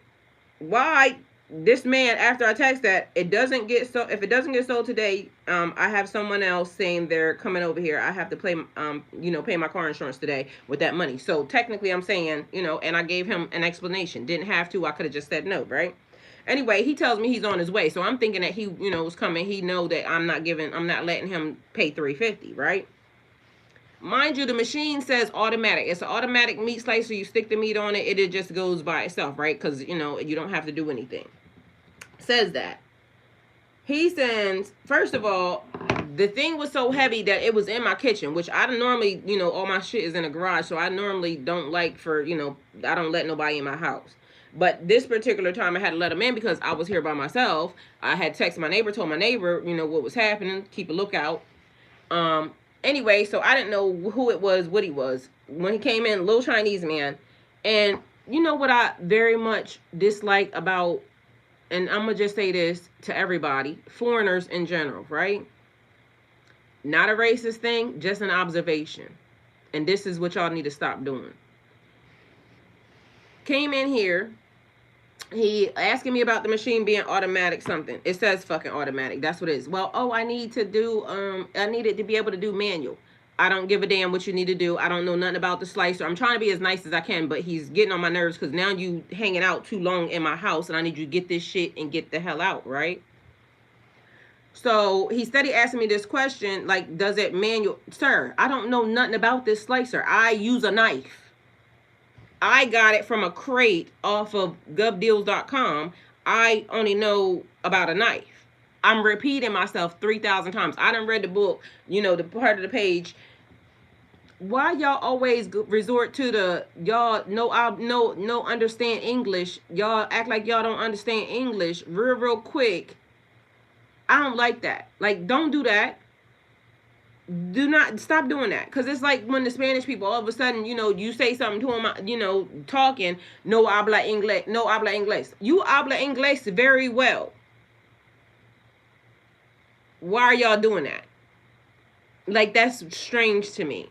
[SPEAKER 1] Why? This man, after I text that, if it doesn't get sold today, I have someone else saying they're coming over here. I have to pay my car insurance today with that money. So technically I'm saying, and I gave him an explanation. Didn't have to. I could have just said no, right? Anyway, he tells me he's on his way. So I'm thinking that he, was coming. He know that I'm not letting him pay $350, right? Mind you, the machine says automatic. It's an automatic meat slicer. You stick the meat on it. It just goes by itself, right? Because, you don't have to do anything. Says that. He sends, first of all, the thing was so heavy that it was in my kitchen, which I normally, all my shit is in the garage. So I normally don't like I don't let nobody in my house. But this particular time I had to let him in because I was here by myself. I had texted my neighbor, told my neighbor, what was happening, keep a lookout. Anyway, so I didn't know who it was, what he was. When he came in, little Chinese man. And you know what I very much dislike about, and I'm going to just say this to everybody, foreigners in general, right? Not a racist thing, just an observation. And this is what y'all need to stop doing. Came in here, he asking me about the machine being automatic something. It says fucking automatic. That's what it is. Well, I need it to be able to do manual. I don't give a damn what you need to do. I don't know nothing about the slicer. I'm trying to be as nice as I can, but he's getting on my nerves because now you hanging out too long in my house and I need you to get this shit and get the hell out, right? So he steady asking me this question, like, does it manual? Sir, I don't know nothing about this slicer. I use a knife. I got it from a crate off of govdeals.com. I only know about a knife. I'm repeating myself 3,000 times. I done read the book, the part of the page. Why y'all always resort to the y'all no understand English? Y'all act like y'all don't understand English real quick. I don't like that. Like, don't do that. Do not stop doing that, because it's like when the Spanish people all of a sudden, you say something to them, talking, no habla inglés, no habla inglés. You habla inglés very well. Why are y'all doing that? Like, that's strange to me.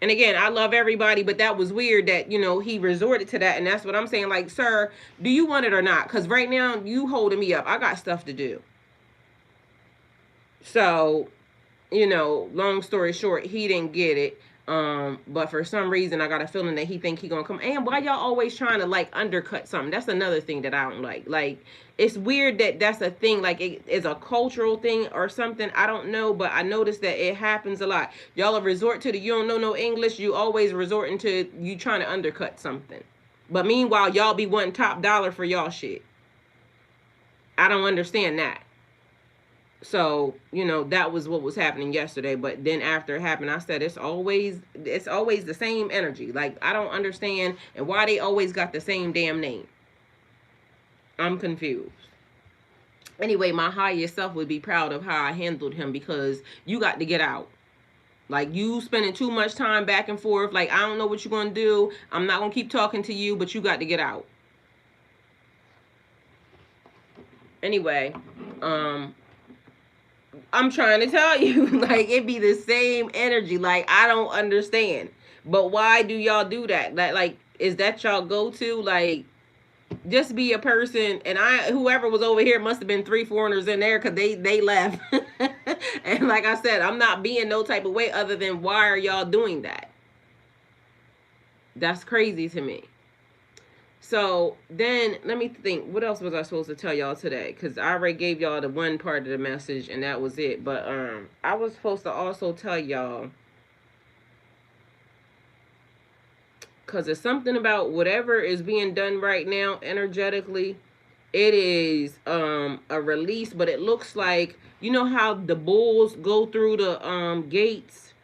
[SPEAKER 1] And again, I love everybody, but that was weird that, he resorted to that. And that's what I'm saying. Like, sir, do you want it or not? Because right now, you holding me up. I got stuff to do. So, long story short, he didn't get it. But for some reason, I got a feeling that he think he gonna come. And why y'all always trying to like undercut something? That's another thing that I don't like. Like, it's weird that that's a thing. Like, it is a cultural thing or something. I don't know, but I noticed that it happens a lot. Y'all will resort to the you don't know no English. You always resorting to you trying to undercut something. But meanwhile, y'all be wanting top dollar for y'all shit. I don't understand that. So that was what was happening yesterday. But then after it happened, I said it's always the same energy. Like, I don't understand, and why they always got the same damn name. I'm confused. Anyway, my higher self would be proud of how I handled him, because you got to get out. Like, you spending too much time back and forth. Like, I don't know what you're gonna do. I'm not gonna keep talking to you, but you got to get out. Anyway, I'm trying to tell you, like, it be the same energy. Like, I don't understand. But why do y'all do that? Like, is that y'all go to? Like, just be a person. And whoever was over here must have been 3 foreigners in there, because they left. And like I said, I'm not being no type of way other than, why are y'all doing that? That's crazy to me. So then let me think, what else was I supposed to tell y'all today? Because I already gave y'all the one part of the message and that was it. But I was supposed to also tell y'all, because it's something about whatever is being done right now energetically. It is a release, but it looks like, how the bulls go through the gates,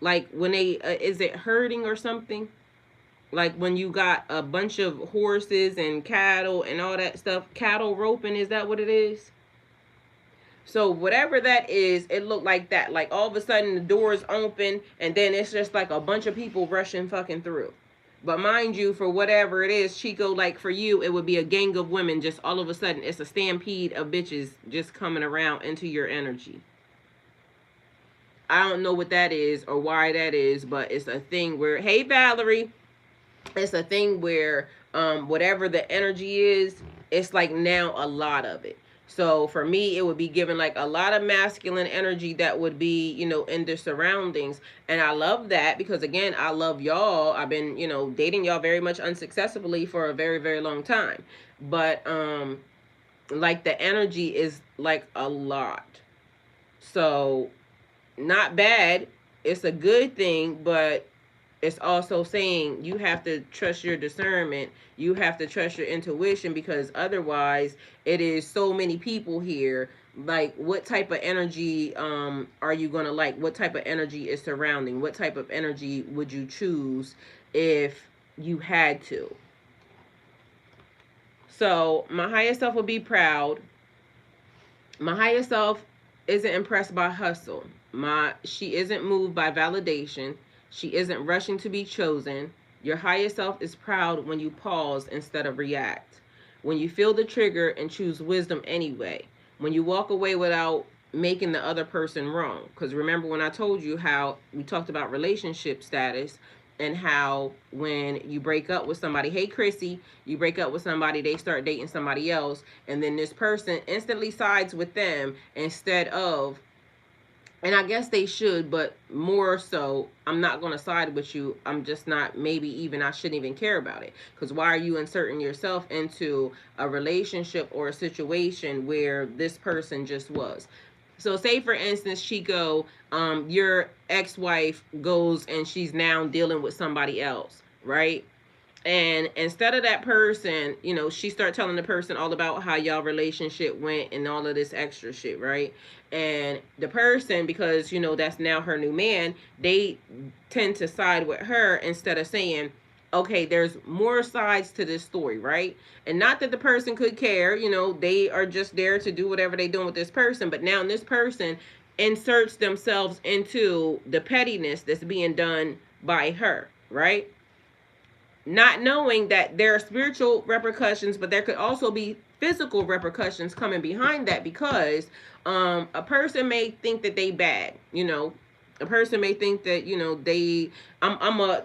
[SPEAKER 1] like when they is it herding or something? Like when you got a bunch of horses and cattle and all that stuff, cattle roping, is that what it is? So whatever that is, it looked like that. Like, all of a sudden the doors open and then it's just like a bunch of people rushing fucking through. But mind you, for whatever it is, Chico, like for you, it would be a gang of women. Just all of a sudden, it's a stampede of bitches just coming around into your energy. I don't know what that is or why that is, but it's a thing where, hey, Valerie, it's a thing where whatever the energy is, it's like now a lot of it. So for me, it would be given like a lot of masculine energy that would be, in the surroundings. And I love that, because again, I love y'all. I've been, dating y'all very much unsuccessfully for a very, very long time. But like, the energy is like a lot. So not bad. It's a good thing, but it's also saying you have to trust your discernment. You have to trust your intuition, because otherwise it is so many people here. Like, what type of energy are you going to like? What type of energy is surrounding? What type of energy would you choose if you had to? So my higher self would be proud. My higher self isn't impressed by hustle. She isn't moved by validation. She isn't rushing to be chosen. Your higher self is proud when you pause instead of react. When you feel the trigger and choose wisdom anyway. When you walk away without making the other person wrong. Because remember when I told you how we talked about relationship status, and how when you break up with somebody, hey Chrissy, you break up with somebody, they start dating somebody else, and then this person instantly sides with them instead of, and I guess they should, but more so, I'm not going to side with you. I'm just not, maybe even I shouldn't even care about it. Because why are you inserting yourself into a relationship or a situation where this person just was? So say for instance, Chico, your ex-wife goes and she's now dealing with somebody else, right? And instead of that person, she start telling the person all about how y'all relationship went and all of this extra shit, right? And the person, because that's now her new man, they tend to side with her instead of saying, okay, there's more sides to this story, right? And not that the person could care, they are just there to do whatever they doing with this person, but now this person inserts themselves into the pettiness that's being done by her, right? Not knowing that there are spiritual repercussions, but there could also be physical repercussions coming behind that, because a person may think that they bad, a person may think that they I'm a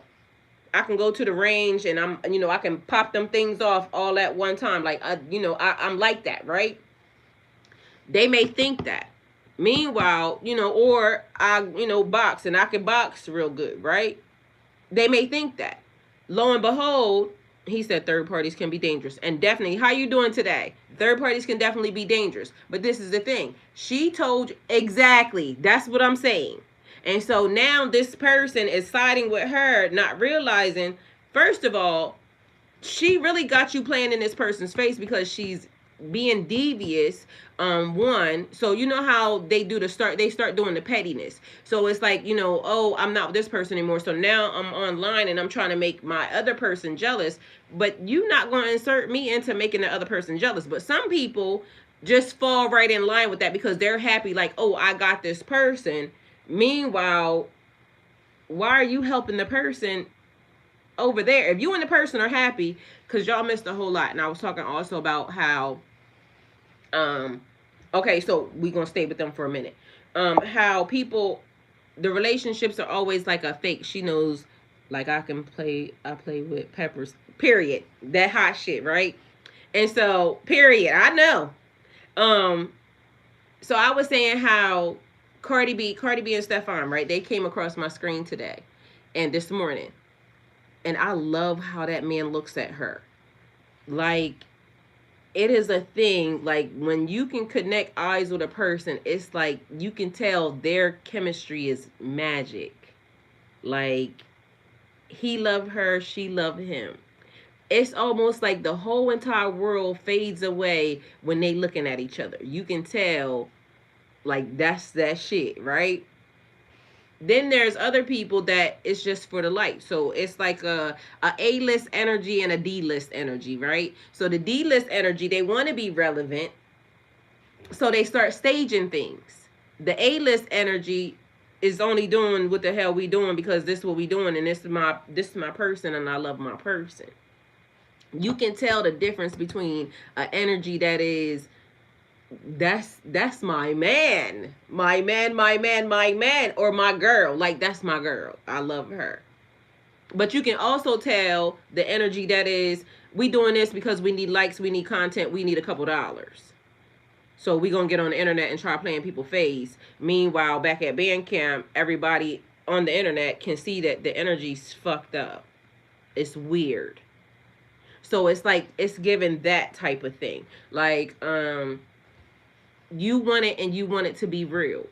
[SPEAKER 1] I can go to the range and I can pop them things off all at one time, like I'm like that, right? They may think that. Meanwhile, or I box and I can box real good, right? They may think that. Lo and behold, he said third parties can be dangerous. And definitely, how you doing today? Third parties can definitely be dangerous. But this is the thing. She told you exactly. That's what I'm saying. And so now this person is siding with her, not realizing, first of all, she really got you playing in this person's face because she's being devious. One, so you know how they start doing the pettiness. So it's like, oh, I'm not with this person anymore, so now I'm online and I'm trying to make my other person jealous. But you not going to insert me into making the other person jealous. But some people just fall right in line with that because they're happy, like, oh, I got this person. Meanwhile, why are you helping the person over there? If you and the person are happy, because y'all missed a whole lot. And I was talking also about how okay, so we gonna stay with them for a minute. How people, the relationships are always like a fake. She knows, like, I play with peppers, period, that hot shit, right? And so period, I know. um so I was saying how Cardi B and Stefan, right, they came across my screen today and this morning, and I love how that man looks at her. Like, it is a thing, like when you can connect eyes with a person, it's like you can tell their chemistry is magic. Like, he loved her, she loved him. It's almost like the whole entire world fades away when they looking at each other. You can tell, like, that's that shit, right? Then there's other people that it's just for the light. So it's like a list energy and a D list energy, right? So the D list energy, they want to be relevant, so they start staging things. The A list energy is only doing what the hell we doing because this is what we doing, and this is my person, and I love my person. You can tell the difference between an energy that is, that's my man, my man, my man, my man, or my girl. Like, that's my girl, I love her. But you can also tell the energy that is, we doing this because we need likes, we need content, we need a couple dollars. So we gonna get on the internet and try playing people face. Meanwhile, back at band camp, everybody on the internet can see that the energy's fucked up. It's weird. So it's like, it's given that type of thing. Like, you want it and you want it to be real.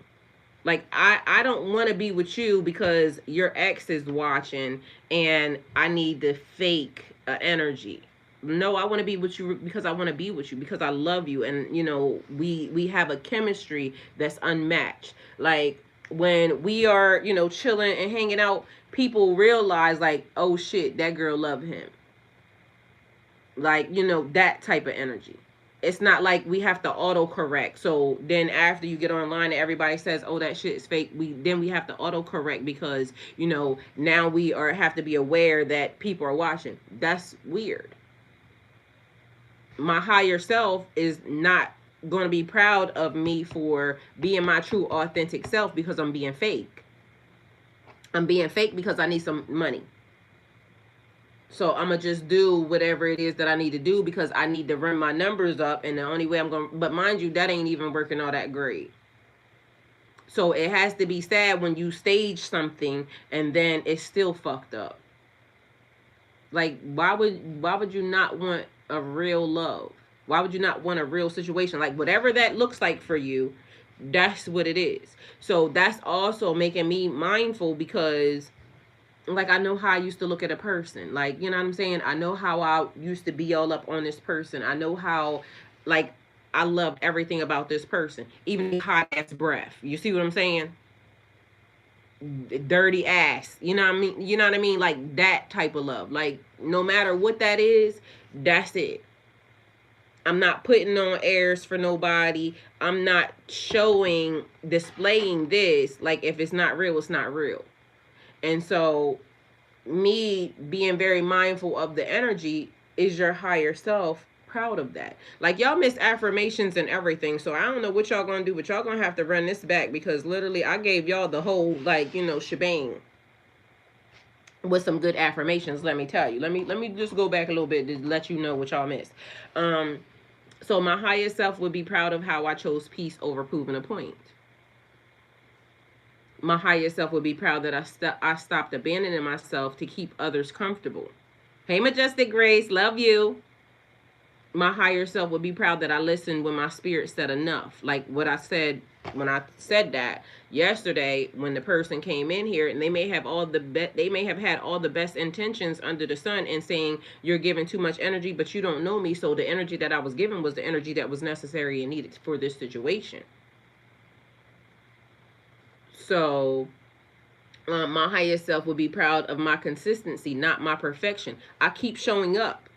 [SPEAKER 1] Like, I don't want to be with you because your ex is watching and I need the fake energy. No, I want to be with you because I want to be with you because I love you, and we have a chemistry that's unmatched. Like, when we are chilling and hanging out, people realize, like, oh shit, that girl love him. Like, that type of energy. It's not like we have to auto correct. So then after you get online and everybody says, oh, that shit is fake, we have to auto correct because now we have to be aware that people are watching. That's weird. My higher self is not going to be proud of me for being my true authentic self because I'm being fake. I'm being fake because I need some money. So I'm going to just do whatever it is that I need to do because I need to run my numbers up. And the only way I'm going to, but mind you, that ain't even working all that great. So it has to be sad when you stage something and then it's still fucked up. Like, why would you not want a real love? Why would you not want a real situation? Like, whatever that looks like for you, That's what it is. So that's also making me mindful because like I know how I used to look at a person. Like, you know what I'm saying? I know how I used to be all up on this person. I know how like I loved everything about this person. Even the hot ass breath. You see what I'm saying? Dirty ass. You know what I mean? You know what I mean? Like that type of love. Like no matter what that is, that's it. I'm not putting on airs for nobody. I'm not showing, displaying this. Like if it's not real, it's not real. And so me being very mindful of the energy, is your higher self proud of that? Like y'all miss affirmations and everything, so I don't know what y'all gonna do, but y'all gonna have to run this back because literally I gave y'all the whole like shebang with some good affirmations. Let me tell you. Let me just go back a little bit to let you know what y'all missed. um so my highest self would be proud of how I chose peace over proving a point. My higher self would be proud that I stopped abandoning myself to keep others comfortable. Hey, Majestic Grace, love you. My higher self would be proud that I listened when my spirit said enough. Like what I said when I said that yesterday, when the person came in here and they may have they may have had all the best intentions under the sun and saying you're giving too much energy, but you don't know me. So the energy that I was given was the energy that was necessary and needed for this situation. So my highest self will be proud of my consistency, not my perfection. I keep showing up.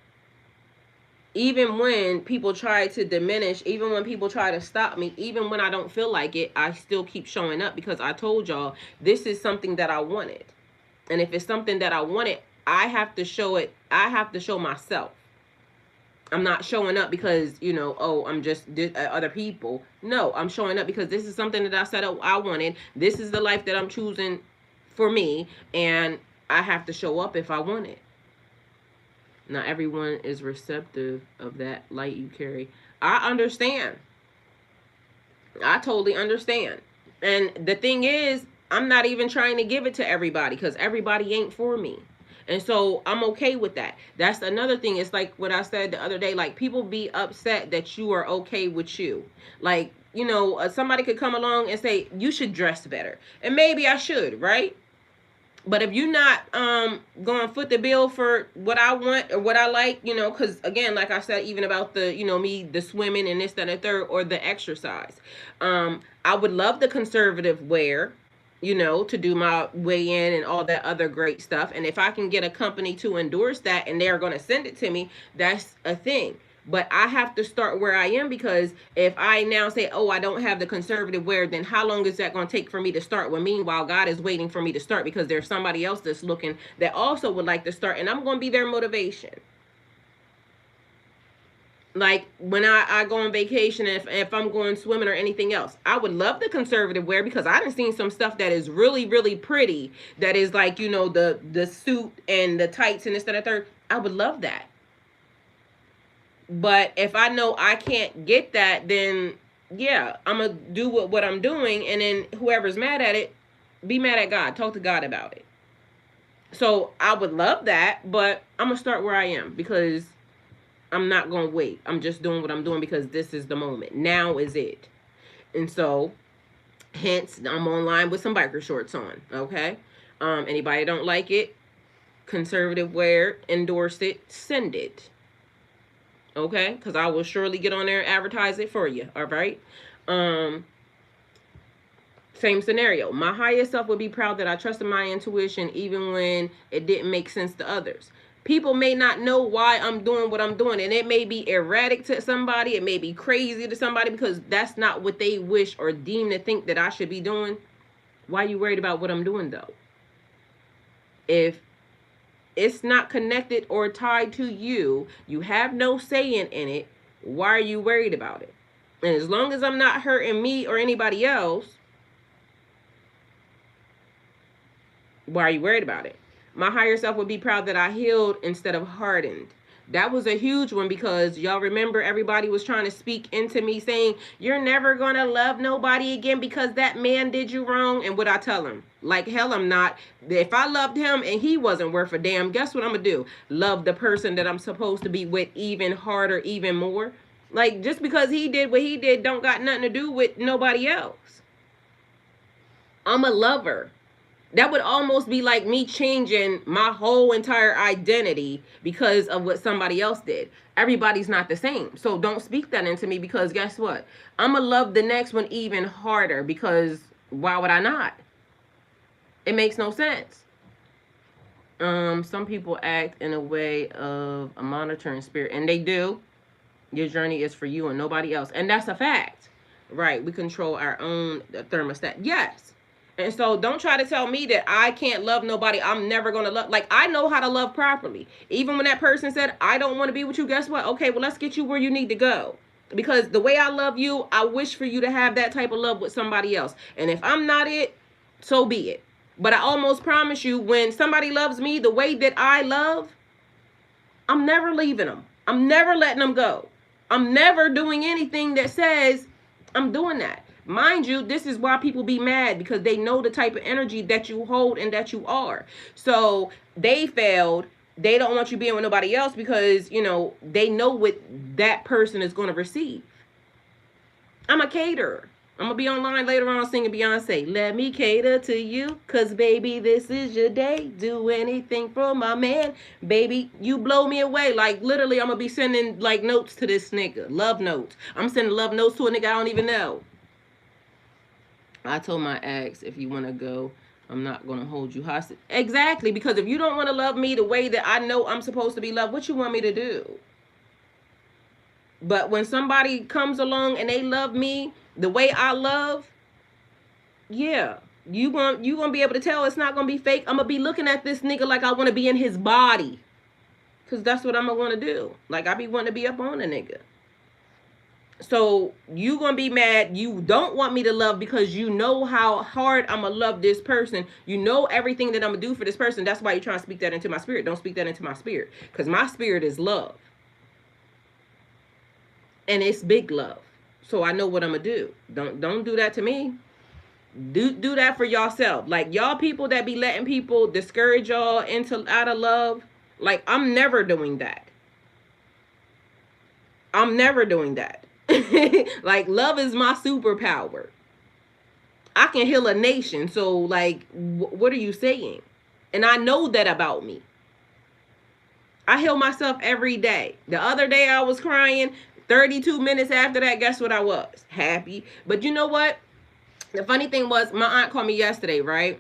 [SPEAKER 1] Even when people try to diminish, even when people try to stop me, even when I don't feel like it, I still keep showing up because I told y'all this is something that I wanted. And if it's something that I wanted, I have to show it. I have to show myself. I'm not showing up because, oh, I'm just other people. No, I'm showing up because this is something that I said I wanted. This is the life that I'm choosing for me. And I have to show up if I want it. Not everyone is receptive of that light you carry. I understand. I totally understand. And the thing is, I'm not even trying to give it to everybody because everybody ain't for me. And so I'm okay with that. That's another thing. It's like what I said the other day. Like people be upset that you are okay with you. Like, somebody could come along and say, you should dress better. And maybe I should, right? But if you're not going to foot the bill for what I want or what I like, because again, like I said, even about the, me, the swimming and this, that, and the third, or the exercise. I would love the conservative wear, to do my weigh in and all that other great stuff. And if I can get a company to endorse that and they're going to send it to me, that's a thing. But I have to start where I am because if I now say, oh, I don't have the conservative wear, then how long is that going to take for me to start? Well, meanwhile, God is waiting for me to start because there's somebody else that's looking that also would like to start, and I'm going to be their motivation. Like when I go on vacation, if I'm going swimming or anything else, I would love the conservative wear because I done seen some stuff that is really, really pretty. That is like, the suit and the tights and this, that, and third. I would love that. But if I know I can't get that, then yeah, I'm going to do what I'm doing. And then whoever's mad at it, be mad at God. Talk to God about it. So I would love that, but I'm going to start where I am because I'm not going to wait. I'm just doing what I'm doing because this is the moment. Now is it. And so, hence, I'm online with some biker shorts on. Okay? Anybody don't like it, conservative wear, endorse it, send it. Okay, because I will surely get on there and advertise it for you. All right. Same scenario. My highest self would be proud that I trusted my intuition even when it didn't make sense to others. People may not know why I'm doing what I'm doing, and it may be erratic to somebody, it may be crazy to somebody because that's not what they wish or deem to think that I should be doing. Why are you worried about what I'm doing though? If it's not connected or tied to you, you have no say in it, why are you worried about it? And as long as I'm not hurting me or anybody else, why are you worried about it? My higher self would be proud that I healed instead of hardened. That was a huge one because y'all remember everybody was trying to speak into me saying, you're never going to love nobody again because that man did you wrong. And what I tell him, like hell, I'm not. If I loved him and he wasn't worth a damn, guess what I'm going to do? Love the person that I'm supposed to be with even harder, even more. Like, just because he did what he did don't got nothing to do with nobody else. I'm a lover. That would almost be like me changing my whole entire identity because of what somebody else did. Everybody's not the same. So don't speak that into me, because guess what? I'm going to love the next one even harder, because why would I not? It makes no sense. Some people act in a way of a monitoring spirit, and they do. Your journey is for you and nobody else. And that's a fact. Right? We control our own thermostat. Yes. And so don't try to tell me that I can't love nobody. I'm never going to love. Like, I know how to love properly. Even when that person said, I don't want to be with you, guess what? Okay, well, let's get you where you need to go. Because the way I love you, I wish for you to have that type of love with somebody else. And if I'm not it, so be it. But I almost promise you, when somebody loves me the way that I love, I'm never leaving them. I'm never letting them go. I'm never doing anything that says I'm doing that. Mind you, this is why people be mad, because they know the type of energy that you hold and that you are. So they failed. They don't want you being with nobody else because, you know, they know what that person is going to receive. I'm a caterer. I'm going to be online later on singing Beyonce. Let me cater to you, because, baby, this is your day. Do anything for my man. Baby, you blow me away. Like, literally, I'm going to be sending, like, notes to this nigga. Love notes. I'm sending love notes to a nigga I don't even know. I told my ex, if you want to go, I'm not going to hold you hostage. Exactly, because if you don't want to love me the way that I know I'm supposed to be loved, what you want me to do? But when somebody comes along and they love me the way I love, yeah, you gonna be able to tell it's not gonna be fake. I'm gonna be looking at this nigga like I want to be in his body, cause that's what I'm gonna want to do. Like, I be wanting to be up on a nigga. So you gonna be mad. You don't want me to love because you know how hard I'm gonna love this person. You know everything that I'm gonna do for this person. That's why you're trying to speak that into my spirit. Don't speak that into my spirit, cause my spirit is love, and it's big love. So I know what I'm gonna do. Don't do that to me. Do that for yourself. Like, y'all people that be letting people discourage y'all into out of love, like, I'm never doing that. I'm never doing that. Like, love is my superpower. I can heal a nation. So, like, what are you saying? And I know that about me. I heal myself every day. The other day I was crying. 32 minutes after that, guess what I was? Happy. But you know what? The funny thing was, my aunt called me yesterday, right?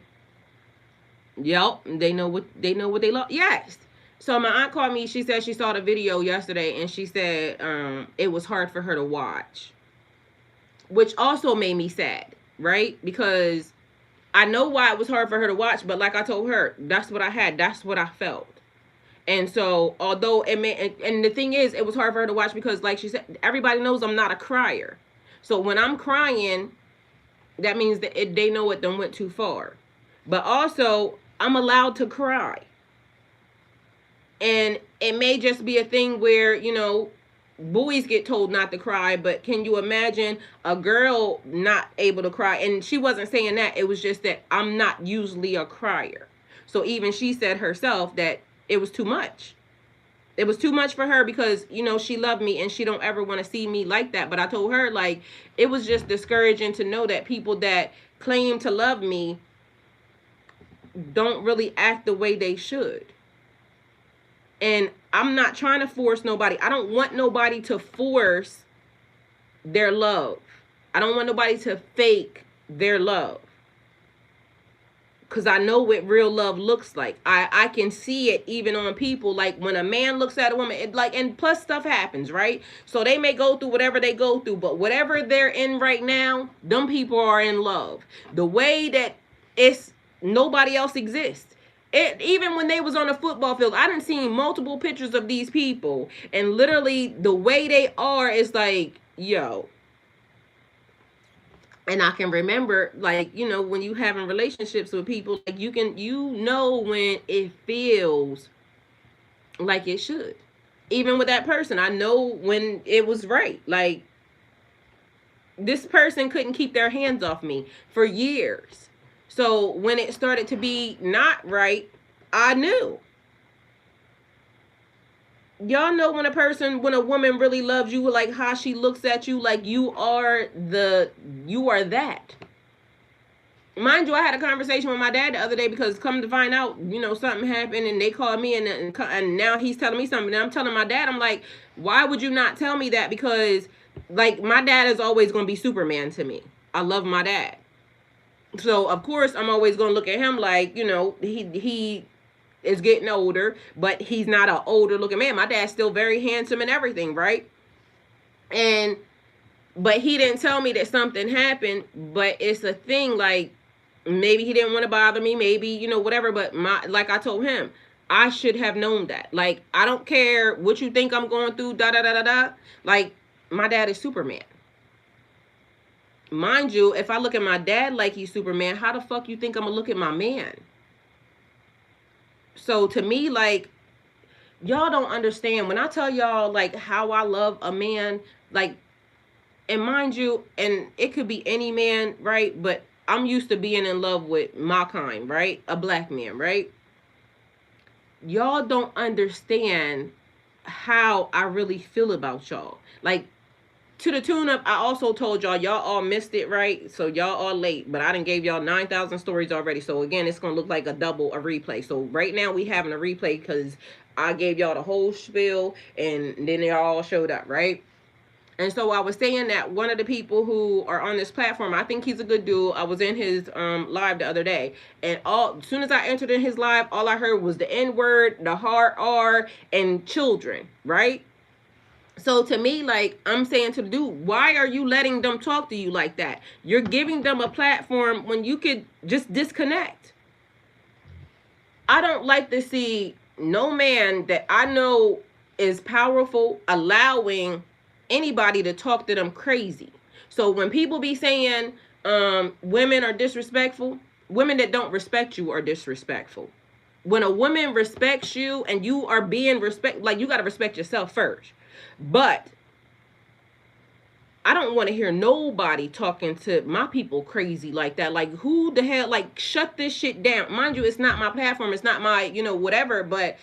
[SPEAKER 1] Yep, they know what they love. Yes. So my aunt called me. She said she saw the video yesterday, and she said it was hard for her to watch, which also made me sad, right? Because I know why it was hard for her to watch, but like I told her, that's what I had. That's what I felt. And so, although it may, and the thing is, it was hard for her to watch because, like she said, everybody knows I'm not a crier. So when I'm crying, that means that they know it done went too far. But also, I'm allowed to cry. And it may just be a thing where, you know, boys get told not to cry, but can you imagine a girl not able to cry? And she wasn't saying that. It was just that I'm not usually a crier. So even she said herself that it was too much. It was too much for her because, you know, she loved me and she don't ever want to see me like that. But I told her, like, it was just discouraging to know that people that claim to love me don't really act the way they should. And I'm not trying to force nobody. I don't want nobody to force their love. I don't want nobody to fake their love. Because I know what real love looks like. I can see it even on people. Like, when a man looks at a woman, it, like, and plus stuff happens, right? So they may go through whatever they go through, but whatever they're in right now, them people are in love. The way that it's nobody else exists. It, even when they was on the football field, I done seen multiple pictures of these people, and literally the way they are is like, yo. And I can remember, like, you know, when you having relationships with people, like, you know when it feels like it should. Even with that person, I know when it was right. Like, this person couldn't keep their hands off me for years. So when it started to be not right, I knew. y'all know when a woman really loves you, like how she looks at you, like you are that. Mind you, I had a conversation with my dad the other day because come to find out, something happened and they called me and now he's telling me something. And I'm telling my dad, I'm like, why would you not tell me that? Because like my dad is always going to be Superman to me. I love my dad. So of course I'm always going to look at him like, he is getting older, but he's not an older looking man. My dad's still very handsome and everything, right? But he didn't tell me that something happened, but it's a thing, like maybe he didn't want to bother me, maybe, whatever, but like I told him, I should have known that. Like, I don't care what you think I'm going through, da da da da da. Like, my dad is Superman. Mind you, if I look at my dad like he's Superman, how the fuck you think I'm gonna look at my man? So to me, like, y'all don't understand when I tell y'all like how I love a man, like, and mind you, and it could be any man, right? But I'm used to being in love with my kind, right? A black man, right? Y'all don't understand how I really feel about y'all. Like, to the tune of, I also told y'all all missed it, right? So y'all all late, but I done gave y'all 9,000 stories already. So again, it's gonna look like a replay. So right now we having a replay because I gave y'all the whole spiel and then they all showed up, right? And so I was saying that one of the people who are on this platform, I think he's a good dude. I was in his live the other day, and as soon as I entered in his live, all I heard was the N word, the hard R, and children, right? So to me, like, I'm saying to the dude, why are you letting them talk to you like that? You're giving them a platform when you could just disconnect. I don't like to see no man that I know is powerful allowing anybody to talk to them crazy. So when people be saying women are disrespectful, women that don't respect you are disrespectful. When a woman respects you and you are being like, you got to respect yourself first. But I don't want to hear nobody talking to my people crazy like that. Like, who the hell, like, shut this shit down. Mind you, it's not my platform. It's not my, whatever. But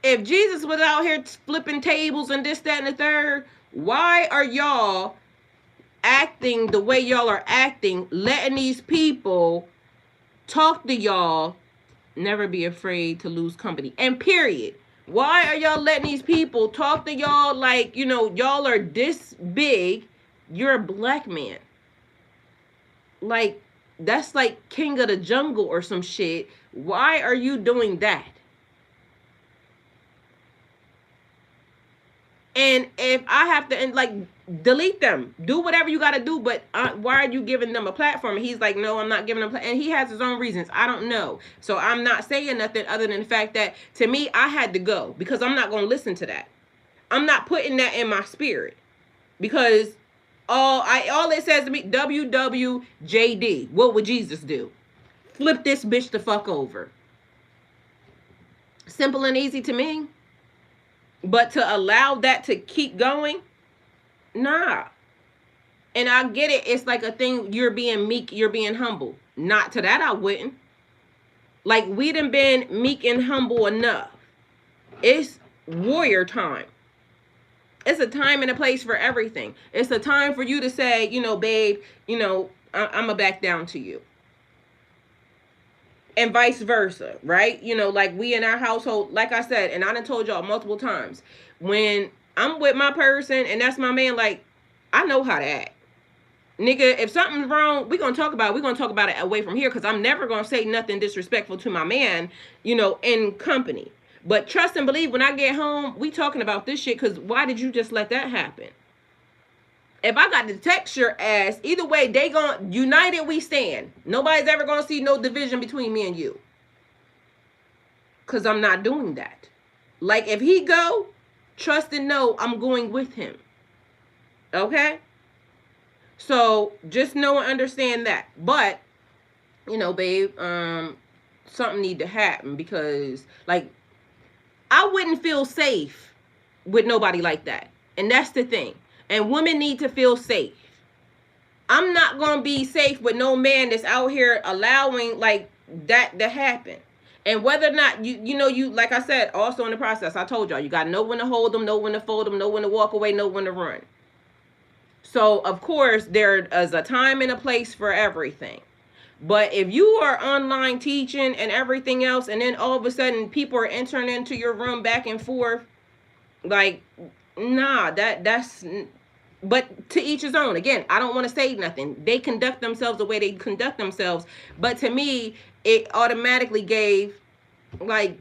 [SPEAKER 1] if Jesus was out here flipping tables and this, that, and the third, why are y'all acting the way y'all are acting, letting these people talk to y'all? Never be afraid to lose company. And period. Why are y'all letting these people talk to y'all like, y'all are this big? You're a black man. Like, that's like king of the jungle or some shit. Why are you doing that? And if I have to, and like, delete them, do whatever you got to do, but why are you giving them a platform? And he's like, no, I'm not giving them, and he has his own reasons. I don't know. So I'm not saying nothing other than the fact that, to me, I had to go because I'm not going to listen to that. I'm not putting that in my spirit because all it says to me, WWJD, what would Jesus do? Flip this bitch the fuck over. Simple and easy to me. But to allow that to keep going, nah. And I get it. It's like a thing. You're being meek. You're being humble. Not to that I wouldn't. Like, we done been meek and humble enough. It's warrior time. It's a time and a place for everything. It's a time for you to say, babe, I'm going to back down to you. And vice versa, right? Like, we in our household, like I said, and I done told y'all multiple times, when I'm with my person and that's my man, like, I know how to act. Nigga, if something's wrong, we're going to talk about it away from here, because I'm never going to say nothing disrespectful to my man, in company. But trust and believe, when I get home, we talking about this shit, because why did you just let that happen? If I got to text your ass, either way, they gonna, united we stand. Nobody's ever gonna see no division between me and you. Because I'm not doing that. Like, if he go, trust and know I'm going with him. Okay? So, just know and understand that. But, babe, something need to happen, because, like, I wouldn't feel safe with nobody like that. And that's the thing. And women need to feel safe. I'm not going to be safe with no man that's out here allowing like that to happen. And whether or not you like I said, also in the process, I told y'all, you got to know when to hold them, know when to fold them, know when to walk away, know when to run. So of course there is a time and a place for everything. But if you are online teaching and everything else, and then all of a sudden people are entering into your room back and forth, like, nah, that's. But to each his own. Again, I don't want to say nothing. They conduct themselves the way they conduct themselves. But to me, it automatically gave, like,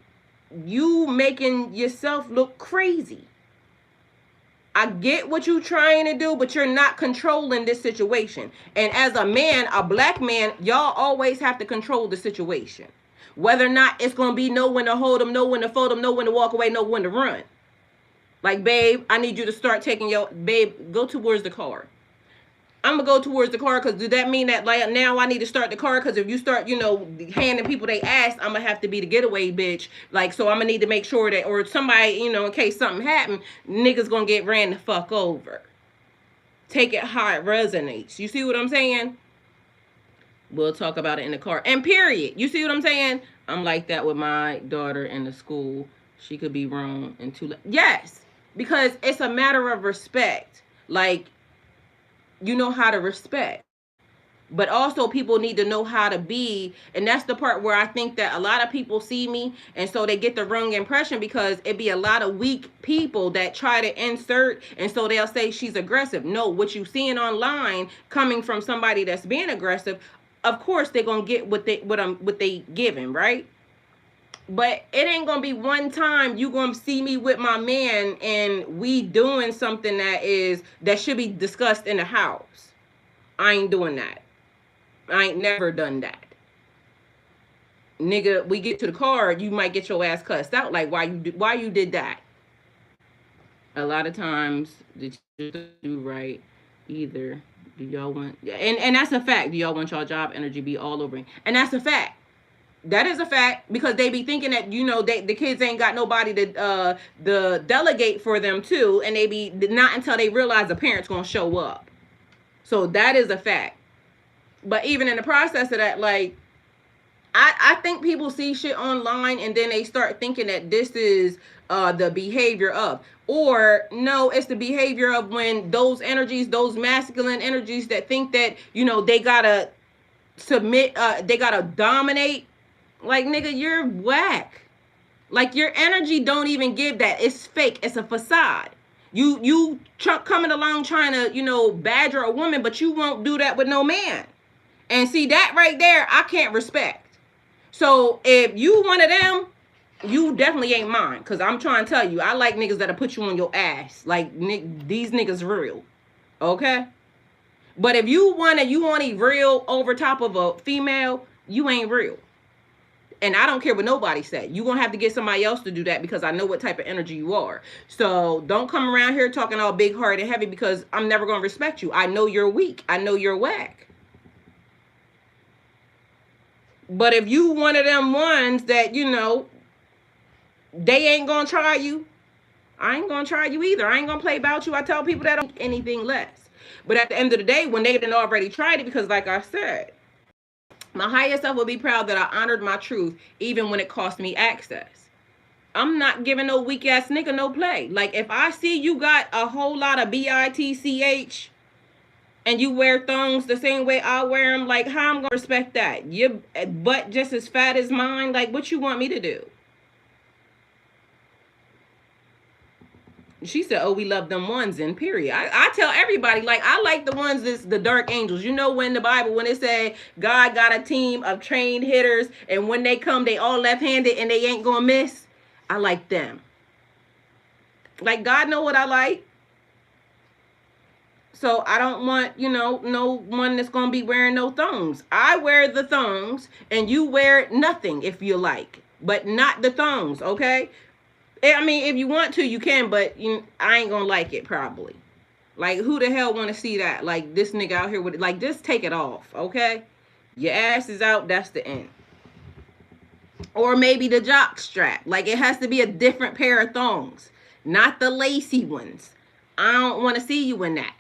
[SPEAKER 1] you making yourself look crazy. I get what you're trying to do, but you're not controlling this situation. And as a man, a black man, y'all always have to control the situation. Whether or not it's going to be know when to hold them, know when to fold them, know when to walk away, know when to run. Like, babe, I need you to start taking babe, go towards the car. I'm gonna go towards the car, because does that mean that, like, now I need to start the car? Because if you start, handing people they ass, I'm gonna have to be the getaway bitch. Like, so I'm gonna need to make sure that, or somebody, in case something happen, niggas gonna get ran the fuck over. Take it how it resonates. You see what I'm saying? We'll talk about it in the car. And period. You see what I'm saying? I'm like that with my daughter in the school. She could be wrong and too late. Yes, because it's a matter of respect. Like, you know how to respect. But also people need to know how to be, and that's the part where I think that a lot of people see me and so they get the wrong impression, because it be a lot of weak people that try to insert, and so they'll say she's aggressive. No, what you seeing online coming from somebody that's being aggressive, of course they're gonna get what they giving, right? But it ain't gonna be one time you gonna see me with my man and we doing something that should be discussed in the house. I ain't doing that. I ain't never done that. Nigga, we get to the car, you might get your ass cussed out. Like, why you did that? A lot of times, the teachers do right either. Do y'all want, and that's a fact. Do y'all want y'all job energy be all over? And that's a fact. That is a fact, because they be thinking that, the kids ain't got nobody to delegate for them too, and they be not until they realize the parents gonna show up. So that is a fact. But even in the process of that, like, I think people see shit online and then they start thinking that this is the behavior of, or no, it's the behavior of when those energies, those masculine energies that think that, they gotta submit, they gotta dominate. Like, nigga, you're whack. Like, your energy don't even give that. It's fake. It's a facade. You coming along trying to, badger a woman, but you won't do that with no man. And see, that right there, I can't respect. So if you one of them, you definitely ain't mine. Because I'm trying to tell you, I like niggas that'll put you on your ass. Like, these niggas real. Okay? But if you want real over top of a female, you ain't real. And I don't care what nobody said. You're going to have to get somebody else to do that, because I know what type of energy you are. So don't come around here talking all big, hard, and heavy, because I'm never going to respect you. I know you're weak. I know you're whack. But if you one of them ones that, they ain't going to try you, I ain't going to try you either. I ain't going to play about you. I tell people that I don't anything less. But at the end of the day, when they didn't already tried it, because like I said, my higher self will be proud that I honored my truth, even when it cost me access. I'm not giving no weak ass nigga no play. Like, if I see you got a whole lot of bitch and you wear thongs the same way I wear them, like, how I'm gonna respect that? Your butt just as fat as mine. Like, what you want me to do? She said, oh, we love them ones in period. I tell everybody, like, I like the ones that's the dark angels. You know, when the Bible, when it say God got a team of trained hitters, and when they come, they all left-handed and they ain't gonna miss. I like them. Like, God know what I like. So I don't want, no one that's gonna be wearing no thongs. I wear the thongs and you wear nothing if you like, but not the thongs, okay? I mean, if you want to, you can, but I ain't gonna like it probably. Like, who the hell want to see that? Like, this nigga out here with it. Like, just take it off, okay? Your ass is out, that's the end. Or maybe the jock strap. Like, it has to be a different pair of thongs, not the lacy ones. I don't want to see you in that.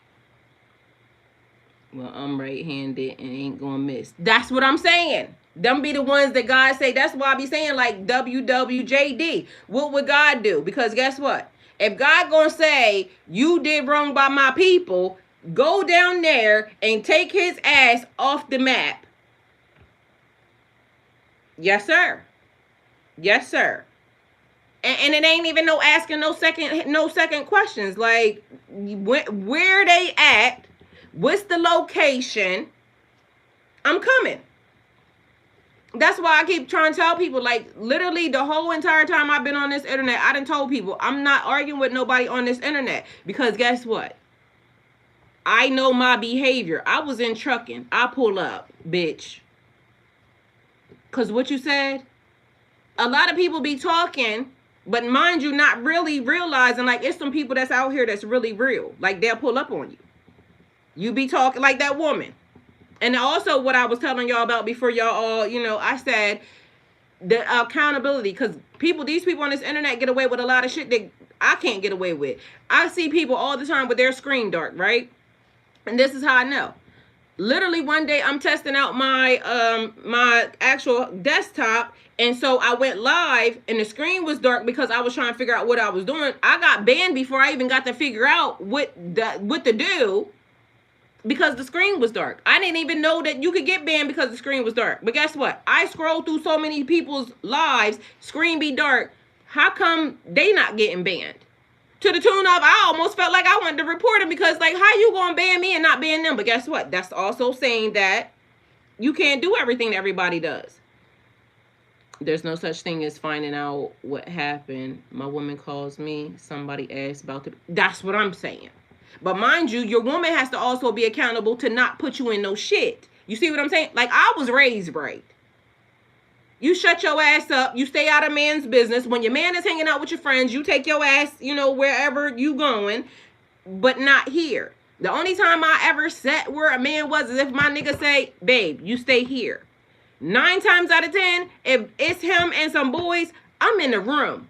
[SPEAKER 1] Well, I'm right-handed and ain't gonna miss. That's what I'm saying. Them be the ones that God say. That's why I be saying like WWJD. What would God do? Because guess what? If God gonna say you did wrong by my people, go down there and take his ass off the map. Yes, sir. Yes, sir. And it ain't even no asking no second questions. Like where they at? What's the location? I'm coming. That's why I keep trying to tell people, like, literally the whole entire time I've been on this internet, I done told people I'm not arguing with nobody on this internet. Because guess what? I know my behavior. I was in trucking. I pull up, bitch. Because what you said, a lot of people be talking, but mind you, not really realizing, like, it's some people that's out here that's really real. Like, they'll pull up on you. You be talking like that woman. And also what I was telling y'all about before y'all all, I said the accountability, because these people on this internet get away with a lot of shit that I can't get away with. I see people all the time with their screen dark, right? And this is how I know. Literally one day I'm testing out my actual desktop, and so I went live and the screen was dark because I was trying to figure out what I was doing. I got banned before I even got to figure out what to do. Because the screen was dark. I didn't even know that you could get banned because the screen was dark. But guess what? I scroll through so many people's lives, screen be dark. How come they not getting banned? To the tune of, I almost felt like I wanted to report them, because like, how you gonna ban me and not ban them? But guess what? That's also saying that you can't do everything that everybody does. There's no such thing as finding out what happened. My woman calls me. Somebody asked about the... That's what I'm saying. But mind you, your woman has to also be accountable to not put you in no shit. You see what I'm saying? Like, I was raised right. You shut your ass up. You stay out of man's business. When your man is hanging out with your friends, you take your ass, wherever you going, but not here. The only time I ever sat where a man was is if my nigga say, babe, you stay here. 9 times out of 10, if it's him and some boys, I'm in the room.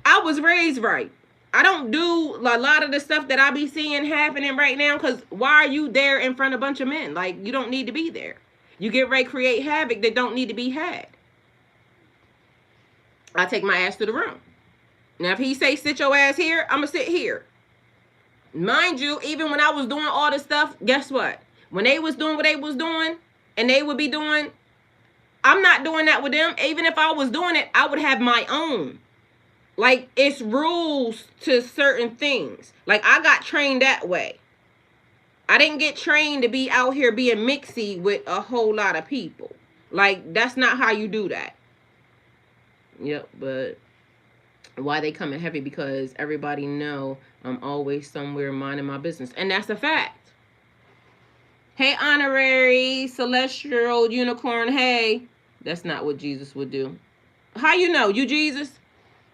[SPEAKER 1] I was raised right. I don't do a lot of the stuff that I be seeing happening right now, because why are you there in front of a bunch of men? Like, you don't need to be there. You get ready to create havoc that don't need to be had. I take my ass to the room. Now, if he say sit your ass here, I'm going to sit here. Mind you, even when I was doing all this stuff, guess what? When they was doing what they was doing, and they would be doing, I'm not doing that with them. Even if I was doing it, I would have my own. Like, it's rules to certain things. Like, I got trained that way. I didn't get trained to be out here being mixy with a whole lot of people. Like, that's not how you do that. Yep, but why they coming heavy? Because everybody know I'm always somewhere minding my business. And that's a fact. Hey, honorary, celestial, unicorn, hey. That's not what Jesus would do. How you know? You Jesus?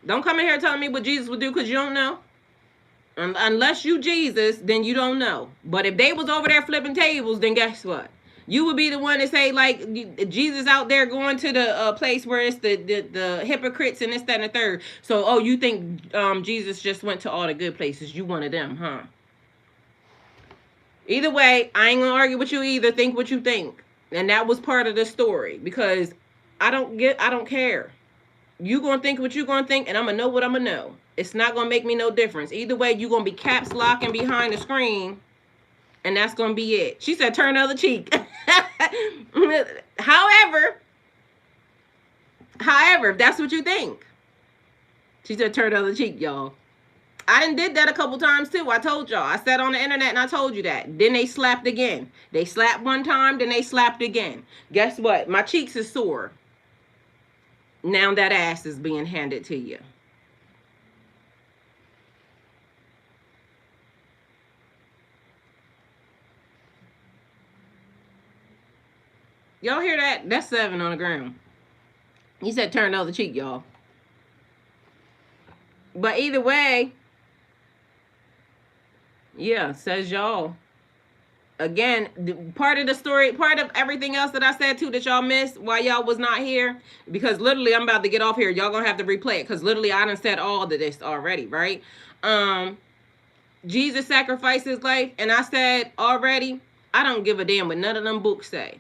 [SPEAKER 1] Don't come in here telling me what Jesus would do, because you don't know. Unless you Jesus, then you don't know. But if they was over there flipping tables, then guess what? You would be the one to say, like, Jesus out there going to the place where it's the hypocrites and this, that, and the third. So, oh, you think Jesus just went to all the good places. You one of them, huh? Either way, I ain't gonna argue with you either. Think what you think. And that was part of the story, because I don't care. You gonna think what you gonna think, and I'm gonna know what I'm gonna know. It's not gonna make me no difference. Either way, you gonna be caps locking behind the screen, and that's gonna be it. She said, turn the other cheek. However, if that's what you think. She said, turn the other cheek, y'all. I done did that a couple times too. I told y'all. I sat on the internet and I told you that. Then they slapped again. They slapped one time, then they slapped again. Guess what? My cheeks is sore. Now that ass is being handed to you. Y'all hear that? That's 7 on the ground. He said turn the other cheek, y'all. But either way, yeah, says y'all. Again, part of the story, part of everything else that I said too that y'all missed while y'all was not here, because literally I'm about to get off here. Y'all gonna have to replay it, because literally I done said all of this already, right? Jesus sacrificed his life, and I said already, I don't give a damn what none of them books say.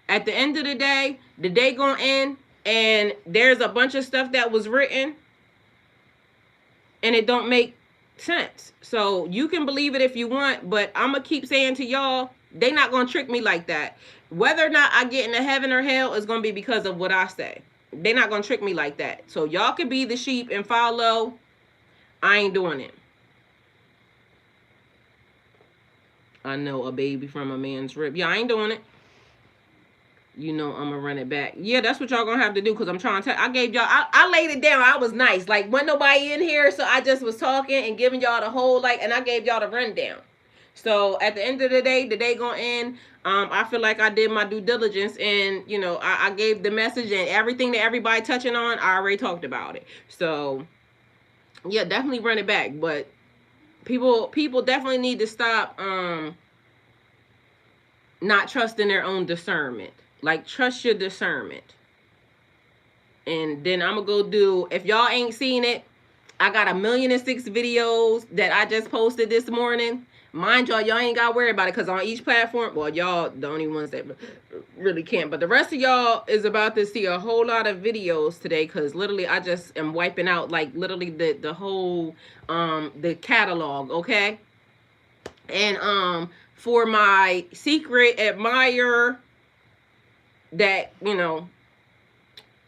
[SPEAKER 1] At the end of the day gonna end, and there's a bunch of stuff that was written and it don't make sense. So you can believe it if you want, but I'm gonna keep saying to y'all, they not gonna trick me like that. Whether or not I get into heaven or hell is gonna be because of what I say. They not gonna trick me like that. So y'all can be the sheep and follow. I ain't doing it. I know a baby from a man's rib. Yeah, I ain't doing it. You know I'm gonna run it back. Yeah, that's what y'all gonna have to do, because I'm trying to tell. I gave y'all, I laid it down. I was nice. Like, wasn't nobody in here, so I just was talking and giving y'all the whole, like, and I gave y'all the rundown. So at the end of the day gonna end. I feel like I did my due diligence, and you know, I gave the message, and everything that everybody touching on, I already talked about it. So yeah, definitely run it back. But people definitely need to stop not trusting their own discernment. Like, trust your discernment. And then I'm gonna go do, if y'all ain't seen it, I got 1,000,006 videos that I just posted this morning. Mind y'all ain't gotta worry about it, because on each platform, well, y'all the only ones that really can't, but the rest of y'all is about to see a whole lot of videos today, because literally I just am wiping out, like, literally the whole the catalog, okay? And for my secret admirer that, you know,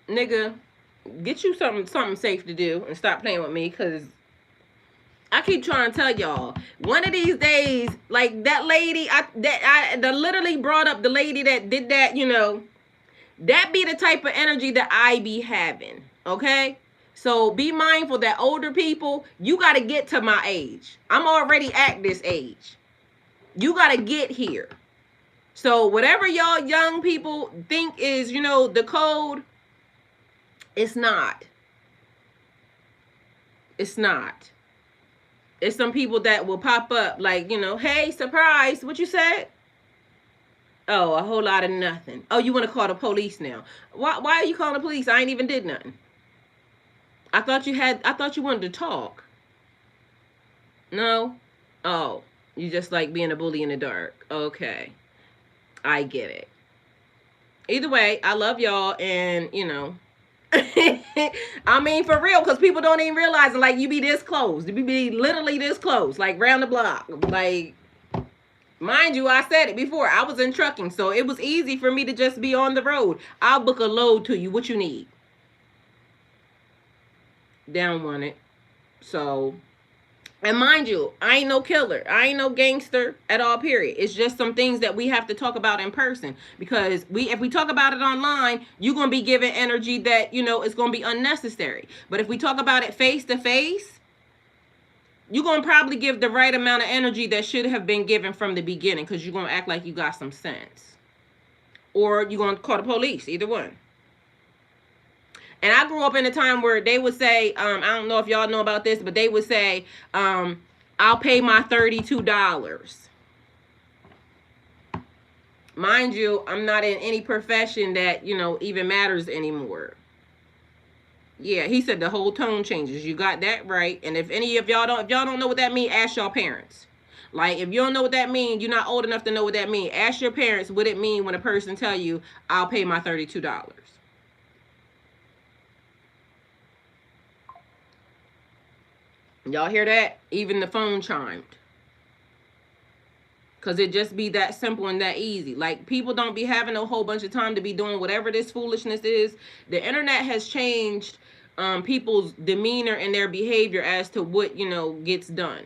[SPEAKER 1] nigga, get you something safe to do and stop playing with me, because I keep trying to tell y'all, one of these days, like that lady, I literally brought up the lady that did that, you know, that be the type of energy that I be having, okay? So be mindful that older people, you got to get to my age. I'm already at this age. You got to get here. So whatever y'all young people think is, you know, the code, it's not. It's not. It's some people that will pop up like, you know, hey, surprise, what you said? Oh, a whole lot of nothing. Oh, you want to call the police now? Why are you calling the police? I ain't even did nothing. I thought you wanted to talk. No? Oh, you just like being a bully in the dark. Okay. I get it. Either way, I love y'all, and, you know, I mean, for real, because people don't even realize it. Like, you be this close. You be literally this close, like round the block. Like, mind you, I said it before. I was in trucking, so it was easy for me to just be on the road. I'll book a load to you. What you need? Down want it. So, and mind you, I ain't no killer. I ain't no gangster at all, period. It's just some things that we have to talk about in person. Because if we talk about it online, you're going to be giving energy that, you know, is going to be unnecessary. But if we talk about it face to face, you're going to probably give the right amount of energy that should have been given from the beginning, because you're going to act like you got some sense. Or you're going to call the police, either one. And I grew up in a time where they would say, I don't know if y'all know about this, but they would say, I'll pay my $32. Mind you, I'm not in any profession that, you know, even matters anymore. Yeah, he said the whole tone changes. You got that right. And if any of y'all don't know what that means, ask y'all parents. Like, if you don't know what that means, you're not old enough to know what that means. Ask your parents what it means when a person tell you, I'll pay my $32. Y'all hear that? Even the phone chimed. Because it just be that simple and that easy. Like, people don't be having a whole bunch of time to be doing whatever this foolishness is. The internet has changed people's demeanor and their behavior as to what, you know, gets done.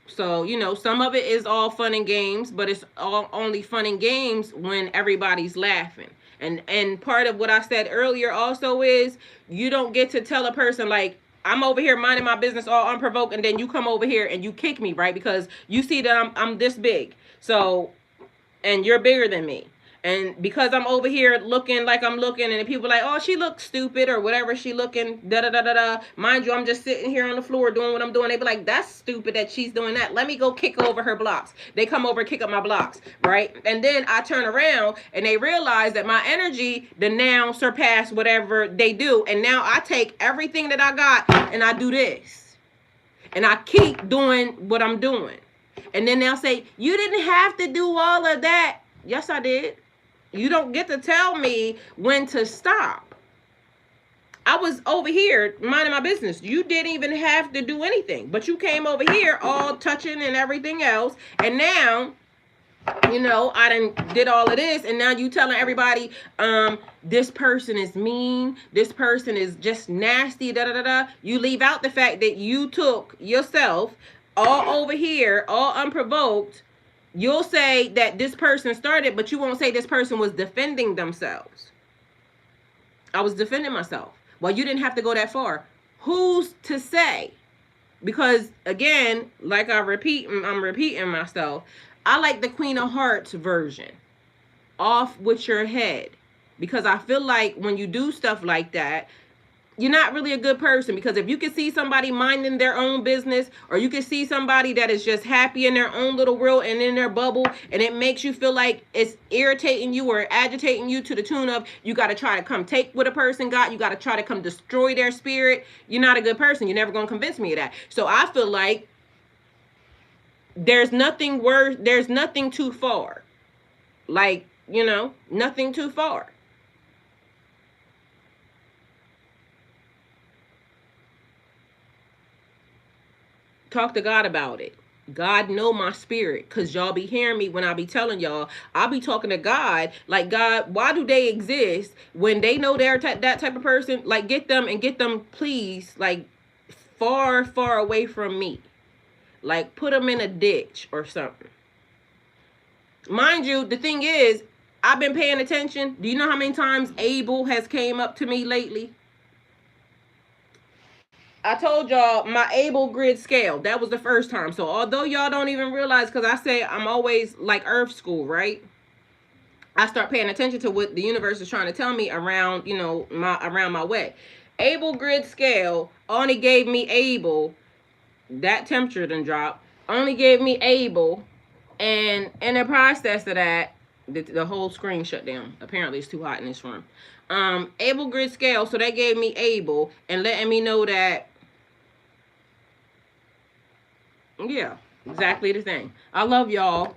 [SPEAKER 1] So, you know, some of it is all fun and games, but it's all only fun and games when everybody's laughing. And part of what I said earlier also is, you don't get to tell a person, like, I'm over here minding my business all unprovoked, and then you come over here and you kick me, right? Because you see that I'm this big. So, and you're bigger than me. And because I'm over here looking like I'm looking, and people are like, oh, she looks stupid or whatever she looking, da-da-da-da-da. Mind you, I'm just sitting here on the floor doing what I'm doing. They be like, that's stupid that she's doing that. Let me go kick over her blocks. They come over and kick up my blocks, right? And then I turn around and they realize that my energy the now surpass whatever they do. And now I take everything that I got and I do this. And I keep doing what I'm doing. And then they'll say, you didn't have to do all of that. Yes, I did. You don't get to tell me when to stop. I was over here minding my business. You didn't even have to do anything, but you came over here all touching and everything else, and now, you know, I did all of this, and now you telling everybody, this person is mean, this person is just nasty, da da da da. You leave out the fact that you took yourself all over here, all unprovoked. You'll say that this person started, but you won't say this person was defending themselves. I was defending myself. Well, you didn't have to go that far. Who's to say? Because again, like I'm repeating myself. I like the Queen of Hearts version. Off with your head. Because I feel like when you do stuff like that, you're not really a good person. Because if you can see somebody minding their own business, or you can see somebody that is just happy in their own little world and in their bubble, and it makes you feel like it's irritating you or agitating you to the tune of you got to try to come take what a person got, you got to try to come destroy their spirit, you're not a good person. You're never going to convince me of that. So I feel like there's nothing worse, there's nothing too far. Like, you know, nothing too far. Talk to God about it. God know my spirit, because y'all be hearing me when I be telling y'all. I be talking to God like, God, why do they exist when they know they're that type of person? Like, get them please, like, far, far away from me. Like, put them in a ditch or something. Mind you, the thing is, I've been paying attention. Do you know how many times Abel has came up to me lately? I told y'all my Able grid scale. That was the first time. So although y'all don't even realize, because I say I'm always like Earth School, right? I start paying attention to what the universe is trying to tell me around, you know, around my way. Able grid scale only gave me Able. That temperature done dropped. Only gave me Able, and in the process of that, the whole screen shut down. Apparently, it's too hot in this room. Able grid scale. So they gave me Able and letting me know that, yeah, exactly the thing. I love y'all.